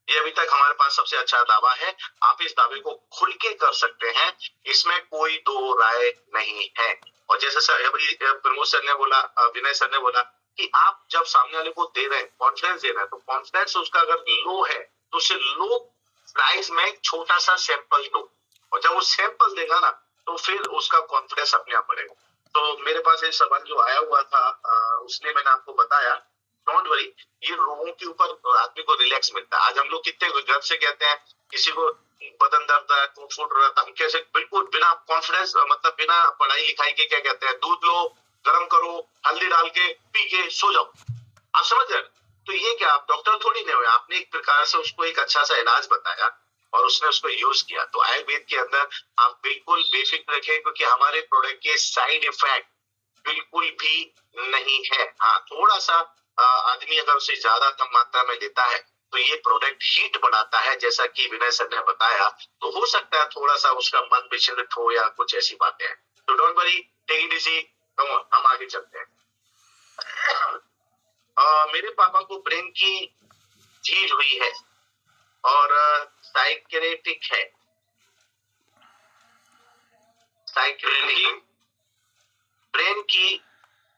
Speaker 2: ये अभी तक हमारे पास सबसे अच्छा दावा है। आप इस दावे को खुल के कर सकते हैं, इसमें कोई दो राय नहीं है। और जैसे सर अभी प्रमोद सर ने बोला, विनय सर ने बोला कि आप जब सामने वाले को दे रहे हैं, कॉन्फिडेंस दे रहे हैं, तो कॉन्फिडेंस उसका अगर लो है तो उसे लो प्राइस में एक छोटा सा सैंपल दो, और जब वो सैंपल देगा ना तो फिर उसका कॉन्फिडेंस अपने आप बढ़ेगा। तो मेरे पास एक सवाल जो आया हुआ था, उसने मैंने आपको बताया, डोंट वरी, ये लोगों के ऊपर आदमी को रिलैक्स मिलता है। आज हम लोग कितने गर्व से कहते हैं, किसी को बदन दर्द है, टूट फूट रहा था, हम कैसे बिल्कुल बिना कॉन्फिडेंस मतलब बिना पढ़ाई लिखाई के क्या कहते हैं, दूध लो, गर्म करो, हल्दी डाल के पी के सो जाओ। आप समझ रहे? तो ये क्या, आप डॉक्टर थोड़ी नहीं हुए, आपने एक प्रकार से उसको एक अच्छा सा इलाज बताया और उसने उसको यूज किया। तो आयुर्वेद के अंदर आप बिल्कुल बेफिक्र रखें, क्योंकि हमारे प्रोडक्ट के साइड इफेक्ट बिल्कुल भी नहीं है। हाँ, थोड़ा सा आदमी अगर उसे ज्यादा कम मात्रा में लेता है तो ये प्रोडक्ट हीट बनाता है, जैसा कि विनय सर ने बताया। तो हो सकता है थोड़ा सा उसका मन विचलित हो या कुछ ऐसी बातें हैं। तो don't worry, take it easy, हम आगे चलते हैं। मेरे पापा को ब्रेन की झील हुई है और साइकेट्रिक है। ब्रेन की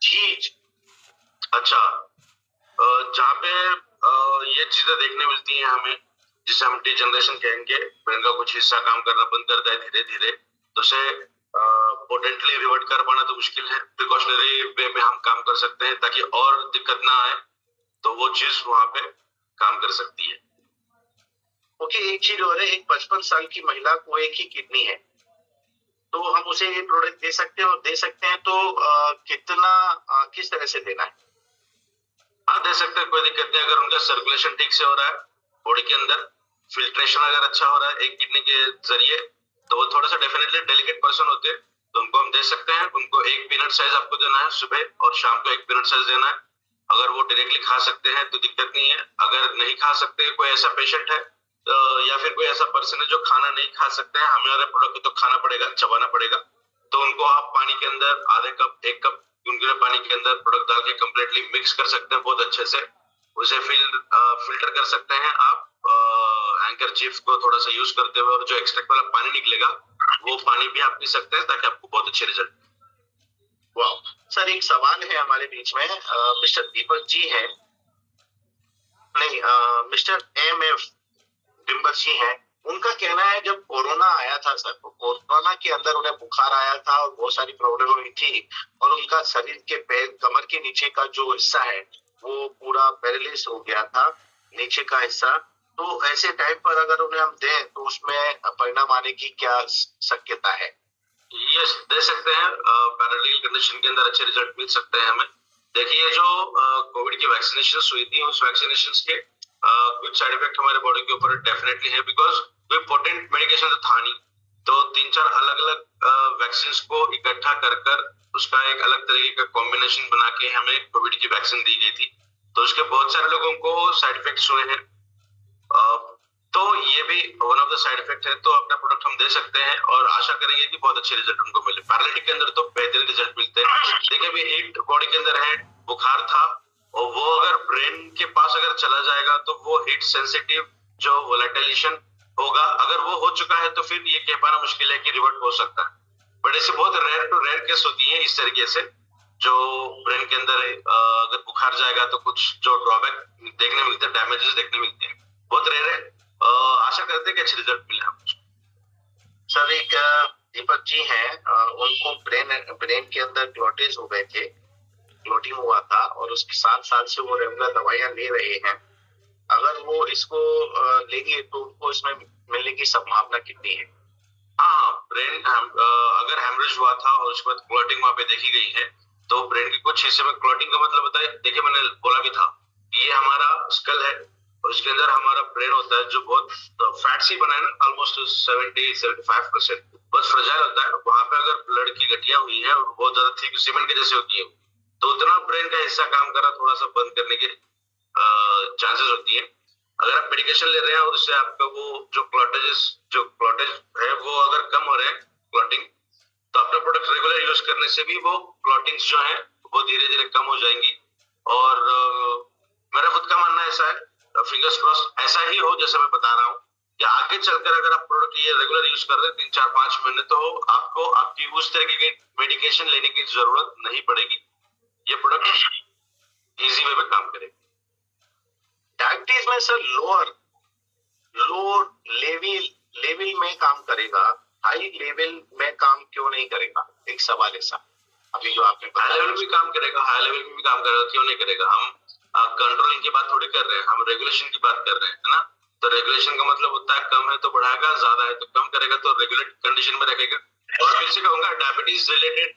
Speaker 2: झीज।
Speaker 1: अच्छा, जहाँ पे ये चीजें देखने मिलती हैं हमें, जिसे हम डिजनरेशन कहेंगे, ब्रेन का कुछ हिस्सा काम करना बंद करता है धीरे धीरे, तो उसे पोटेंटली रिवर्ट कर पाना तो मुश्किल है। प्रिकॉशनरी वे में हम काम कर सकते हैं ताकि और दिक्कत ना आए, तो वो चीज वहां पे काम कर सकती है।
Speaker 2: ओके, एक चीज और है, एक 55 साल की महिला को एक ही किडनी है, तो हम उसे ये प्रोडक्ट दे सकते हैं, और दे सकते हैं तो कितना, किस तरह से देना है?
Speaker 1: हाँ, दे सकते हैं, कोई दिक्कत नहीं। अगर उनका सर्कुलेशन ठीक से हो रहा है बॉडी के अंदर, फिल्ट्रेशन अगर अच्छा हो रहा है एक किडनी के जरिए, तो वो थोड़ा सा डेफिनेटली डेलिकेट पर्सन होते हैं, तो उनको हम दे सकते हैं। उनको 1 पीनट साइज आपको देना है सुबह, और शाम को 1 पीनट साइज देना है। अगर वो डायरेक्टली खा सकते हैं तो दिक्कत नहीं है। अगर नहीं खा सकते, कोई ऐसा पेशेंट है या फिर कोई ऐसा पर्सन है जो खाना नहीं खा सकते हैं, हमारे प्रोडक्ट को तो खाना पड़ेगा, चबाना पड़ेगा, तो उनको आप पानी के अंदर आधे कप 1 कप गुनगुने पानी के अंदर प्रोडक्ट डाल के कंप्लीटली मिक्स कर सकते हैं बहुत अच्छे से। उसे फिल्टर कर सकते हैं आप हैंकरचीफ को थोड़ा सा यूज करते हुए, और जो एक्सट्रैक्ट वाला पानी निकलेगा वो पानी भी आप पी सकते हैं, ताकि आपको बहुत अच्छे रिजल्ट।
Speaker 2: वाह सर, एक सवाल है हमारे बीच में, मिस्टर दीपक जी हैं, नहीं, मिस्टर MF डिम्बर जी हैं। उनका कहना है जब कोरोना आया था सर, तो कोरोना के अंदर उन्हें बुखार आया था और बहुत सारी प्रॉब्लम हुई थी, और उनका शरीर के पैर, कमर के नीचे का जो हिस्सा है वो पूरा पैरालिसिस हो गया था, नीचे का हिस्सा। तो ऐसे टाइम पर अगर उन्हें हम दें तो उसमें परिणाम आने की क्या शक्यता है?
Speaker 1: यस, दे सकते हैं। पैरालिटिकल कंडीशन के अंदर अच्छे रिजल्ट मिल सकते हैं हमें। देखिए, जो कोविड की वैक्सीनेशन हुई थी, उस वैक्सीनेशन के कुछ साइड इफेक्ट हमारे बॉडी के ऊपर डेफिनेटली है, बिकॉज कोई पोटेंट मेडिकेशन तो था नहीं, तो 3-4 अलग अलग वैक्सीन को इकट्ठा कर उसका एक अलग तरीके का कॉम्बिनेशन बना के हमें कोविड की वैक्सीन दी गई थी। तो उसके बहुत सारे लोगों को साइड इफेक्ट्स हुए हैं, तो ये भी one of the side effect है। तो अपना प्रोडक्ट हम दे सकते हैं और आशा करेंगे कि बहुत अच्छे रिजल्ट उनको मिले। पैरालिटिक के अंदर तो बेहतरीन रिजल्ट मिलते हैं। देखिए, अभी हीट बॉडी के अंदर है, बुखार था, और वो अगर ब्रेन के पास अगर चला जाएगा तो वो हीट सेंसिटिव जो वोलेटिलेशन होगा, अगर वो हो चुका है तो फिर ये कह पाना मुश्किल है कि रिवर्ट हो सकता है। बट ऐसे बहुत रेयर टू रेयर केस होती है इस तरीके से, जो ब्रेन के अंदर अगर बुखार जाएगा तो कुछ जो ड्रॉबैक देखने मिलते हैं, डैमेजेस देखने मिलते हैं, बहुत रेयर है। आशा करते हैं कि अच्छे रिजल्ट मिले हमको।
Speaker 2: सर, एक दीपक जी हैं, उनको ब्रेन के अंदर क्लॉटेज हो गए थे, क्लॉटिंग हुआ था, और उसके 7 साल से वो रेगुलर दवाइयां ले रहे हैं। अगर वो इसको लेंगे तो उनको इसमें मिलने की संभावना कितनी है?
Speaker 1: हाँ, ब्रेन अगर हेमरेज हुआ था और उसके बाद क्लॉटिंग वहां पे देखी गई है, तो ब्रेन के कुछ हिस्से में क्लॉटिंग का मतलब होता है, देखिए मैंने बोला भी था, ये हमारा स्कल है और उसके अंदर हमारा ब्रेन होता है, जो बहुत फैट से बना है ना, ऑलमोस्ट 70-75%, बहुत फ्रेजाइल होता है। वहां पे अगर ब्लड की गठियां हुई है और बहुत ज्यादा थिक सीमेंट के जैसे होती है, तो उतना ब्रेन का हिस्सा काम कर रहा, थोड़ा सा बंद करने के चांसेस होती है। अगर आप मेडिकेशन ले रहे हैं और उससे आपका वो जो क्लॉटेज है वो अगर कम हो रहे हैं, क्लॉटिंग, तो अपना प्रोडक्ट रेगुलर यूज करने से भी वो क्लॉटिंग्स जो है वो धीरे धीरे कम हो जाएंगी। और मेरा खुद का मानना ऐसा है, फिंगर्स क्रॉस्ड ऐसा ही हो जैसे मैं बता रहा हूँ, कि आगे चलकर अगर आप प्रोडक्ट ये रेगुलर यूज कर रहे हैं 3-4-5 महीने, तो आपको आपकी उस तरीके की मेडिकेशन लेने की जरूरत नहीं पड़ेगी। ये प्रोडक्ट इजी वे में काम करेगा।
Speaker 2: डायबिटीज में सर लोअर लेवल में काम करेगा, हाई लेवल में काम क्यों नहीं करेगा? एक सवाल ऐसा, अभी जो आपने
Speaker 1: हाई लेवल भी काम करेगा, हाई लेवल में भी काम करेगा, क्यों नहीं करेगा? हम कंट्रोलिंग की बात थोड़ी कर रहे हैं, हम रेगुलेशन की बात कर रहे हैं, है ना। तो रेगुलेशन का मतलब होता है कम है तो बढ़ाएगा, ज्यादा है तो कम करेगा, तो रेगुलेट कंडीशन में रखेगा। और फिर से कहूंगा, डायबिटीज रिलेटेड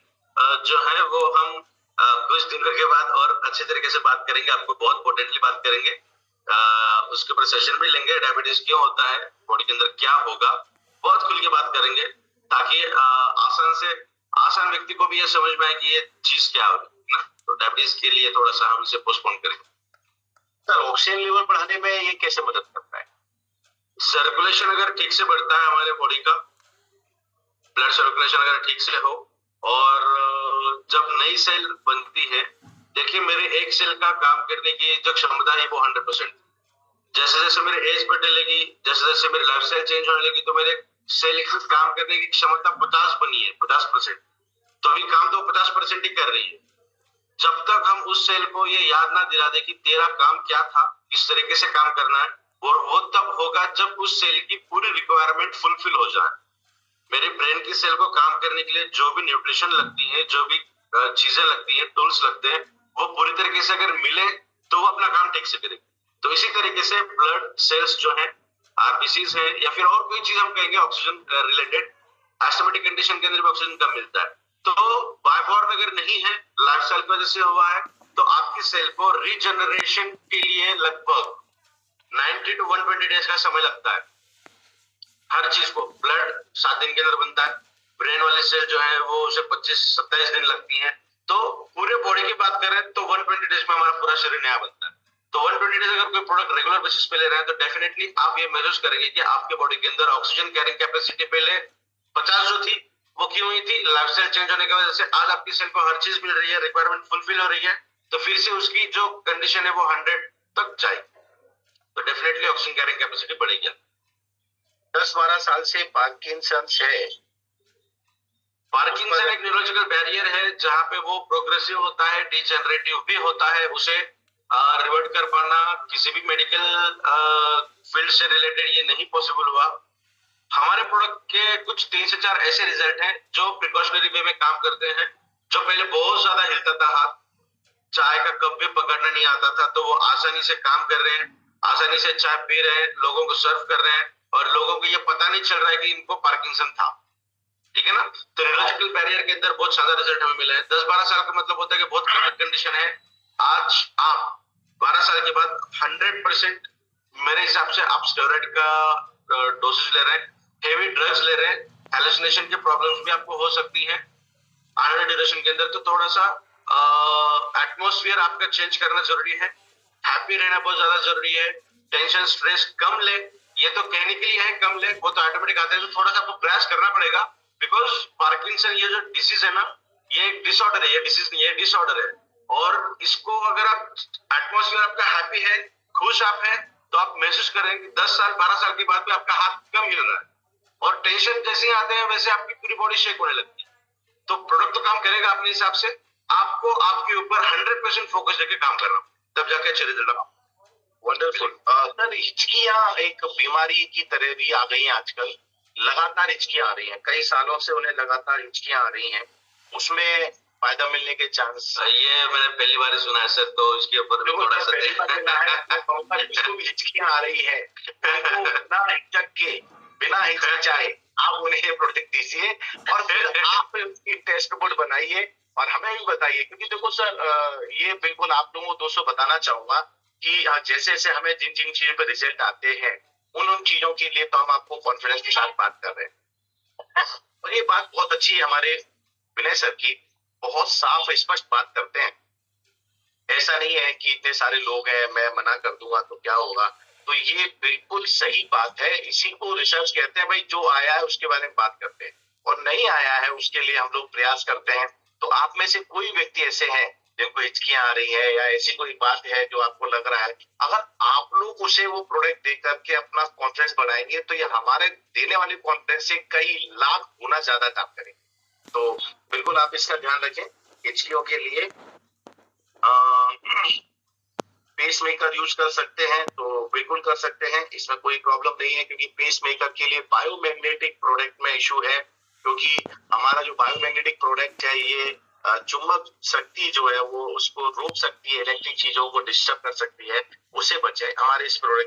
Speaker 1: जो है वो हम कुछ दिनों के बाद और अच्छे तरीके से बात करेंगे, आपको बहुत पोटेंटली बात करेंगे, उसके ऊपर सेशन भी लेंगे, डायबिटीज क्यों होता है, बॉडी के अंदर क्या होगा, बहुत खुल के बात करेंगे, ताकि आसान व्यक्ति को भी ये समझ में आए कि ये चीज क्या होगी ना। तो डायबिटीज के लिए थोड़ा सा हम इसे पोस्टपोन करेंगे।
Speaker 2: सर ऑक्सीजन लेवल बढ़ाने में ये कैसे मदद करता है?
Speaker 1: सर्कुलेशन अगर ठीक से बढ़ता है हमारे बॉडी का, ब्लड सर्कुलेशन अगर ठीक से हो, और जब नई सेल बनती है, देखिए मेरे एक सेल का काम करने की जो क्षमता है वो 100%। जैसे जैसे मेरे एज बढ़ने, जैसे जैसे मेरी लाइफ स्टाइल चेंज होने लगी, तो मेरे सेल की काम करने की क्षमता 50 बनी है, 50%। तो अभी काम तो 50% ही कर रही है। जब तक हम उस सेल को ये याद ना दिला दे कि तेरा काम क्या था, किस तरीके से काम करना है, और वो तब होगा जब उस सेल की पूरी रिक्वायरमेंट फुलफिल हो जाए। मेरे ब्रेन की सेल को काम करने के लिए जो भी न्यूट्रिशन लगती है, जो भी चीजें लगती हैं, टूल्स लगते हैं, वो पूरी तरीके से अगर मिले तो वो अपना काम ठीक से करेगी। तो इसी तरीके से ब्लड सेल्स जो है, आरबीसीज है, या फिर और कोई चीज हम कहेंगे ऑक्सीजन रिलेटेड, एस्थमेटिक कंडीशन के अंदर भी ऑक्सीजन कम मिलता है। तो बायबॉर्न अगर नहीं है, लाइफस्टाइल की वजह से हुआ है, तो आपकी सेल को रीजनरेशन के लिए लगभग 90 to 120 डेज का समय लगता है। हर चीज को, ब्लड 7 दिन के अंदर बनता है, ब्रेन वाले सेल जो है वो उसे 25-27 दिन लगती हैं। तो पूरे बॉडी की बात करें तो 120 डेज में हमारा पूरा शरीर नया बनता है। तो 120 डेज अगर कोई प्रोडक्ट रेगुलर बेसिस पे ले रहे हैं, तो डेफिनेटली आप ये महसूस करेंगे कि आपके बॉडी के अंदर ऑक्सीजन कैरिंग कैपेसिटी पहले 50 जो थी वो क्यों हुई थी, लाइफस्टाइल चेंज होने की वजह से आज आपकी सेल को हर चीज मिल रही है, रिक्वायरमेंट फुलफिल हो रही है, तो फिर से उसकी जो कंडीशन है वो 100 तक जाएगी। तो डेफिनेटली ऑक्सीजन कैरिंग कैपेसिटी बढ़ेगी।
Speaker 2: 10-12 साल से पार्किंसंस है।
Speaker 1: पार्किंसन एक न्यूरोलॉजिकल बैरियर है जहां पे वो प्रोग्रेसिव होता है, डिजेनरेटिव भी होता है। उसे रिवर्ट कर पाना किसी भी मेडिकल फील्ड से रिलेटेड ये नहीं पॉसिबल हुआ। हमारे प्रोडक्ट के कुछ 3 से 4 ऐसे रिजल्ट हैं जो प्रिकॉशनरी वे में काम करते हैं। जो पहले बहुत ज्यादा हिलता था हाथ, चाय का कप भी पकड़ना नहीं आता था, तो वो आसानी से काम कर रहे हैं, आसानी से चाय पी रहे हैं, लोगों को सर्व कर रहे हैं, और लोगों को ये पता नहीं चल रहा है कि इनको पार्किंसन था। ठीक है ना? तो न्यूरोलॉजिकल बैरियर के अंदर बहुत शानदार रिजल्ट हमें मिला है। 10-12 साल का मतलब होता है कि बहुत कम कंडीशन है। आज आप 12 साल के बाद 100% मेरे हिसाब से आप स्टेरॉइड का डोसेज ले रहे हैं, हेवी ड्रग्स ले रहे हैं, हेलुसिनेशन की प्रॉब्लम्स भी आपको हो सकती है आने वाले ड्यूरेशन के अंदर। तो थोड़ा सा एटमॉस्फेयर आपका चेंज करना जरूरी है, हैप्पी रहना बहुत ज्यादा जरूरी है, टेंशन स्ट्रेस कम ले। ये तो कहने के लिए है कम ले, वो तो ऑटोमेटिक आता है, तो थोड़ा सा आपको प्रयास करना पड़ेगा। बिकॉज पार्किंसन ये जो डिसीज है ना, ये एक डिसऑर्डर है, ये डिसीज नहीं है, डिसऑर्डर है। और इसको अगर आप एटमॉस्फेयर आपका हैप्पी है, खुश आप है, तो आप महसूस करेंगे कि 10 साल 12 साल के बाद भी आपका हाथ कम हिल रहा है, और टेंशन जैसे ही आते हैं वैसे आपकी पूरी बॉडी शेक होने लगती है। तो प्रोडक्ट तो काम करेगा अपने हिसाब से, आपको आपके ऊपर 100% फोकस लेके काम करना, तब जाके अच्छे रिजल्ट आएगा।
Speaker 2: वंडरफुल। सर हिचकियां एक बीमारी की तरह भी आ गई हैं आजकल, लगातार हिचकियां आ रही हैं, कई सालों से उन्हें लगातार हिचकियां आ रही हैं, उसमें फायदा मिलने के चांस?
Speaker 1: ये मैंने पहली बार सुना है सर, तो इसके ऊपर भी थोड़ा सा
Speaker 2: हिचकियां आ रही है, बिना हिचक के, बिना हिचकिचाए आप उन्हें प्रोडक्ट दीजिए, और फिर आप उसकी टेस्ट रिपोर्ट बनाइए और हमें भी बताइए। क्योंकि देखो सर, ये बिल्कुल आप लोगों को दोस्तों बताना चाहूंगा कि जैसे जैसे हमें जिन जिन चीजों पर रिजल्ट आते हैं, उन चीजों के लिए तो हम आपको कॉन्फिडेंस के साथ बात कर रहे हैं। और ये बात बहुत अच्छी है हमारे विनय सर की, बहुत साफ स्पष्ट बात करते हैं। ऐसा नहीं है कि इतने सारे लोग हैं, मैं मना कर दूंगा तो क्या होगा। तो ये बिल्कुल सही बात है, इसी को रिसर्च कहते हैं। भाई जो आया है उसके बारे में बात करते हैं, और नहीं आया है उसके लिए हम लोग प्रयास करते हैं। तो आप में से कोई व्यक्ति ऐसे हैं जिनको हिचकियां आ रही है, या ऐसी कोई बात है जो आपको लग रहा है, अगर आप लोग उसे वो प्रोडक्ट दे करके अपना कॉन्फिडेंस बढ़ाएंगे, तो ये हमारे देने वाले कॉन्फिडेंस से कई लाख गुना ज्यादा काम करेंगे। तो बिल्कुल आप इसका ध्यान रखें। हिचकियों के लिए पेस मेकर यूज कर सकते हैं, तो बिल्कुल कर सकते हैं, इसमें कोई प्रॉब्लम नहीं है। क्योंकि पेस मेकर के लिए बायोमैग्नेटिक प्रोडक्ट में इशू है, क्योंकि हमारा जो बायोमैग्नेटिक प्रोडक्ट है ये चुंबक शक्ति जो है वो उसको रोक सकती है, इलेक्ट्रिक चीजों को डिस्टर्ब कर सकती है, उसे बचाए हमारे इस प्रोडक्ट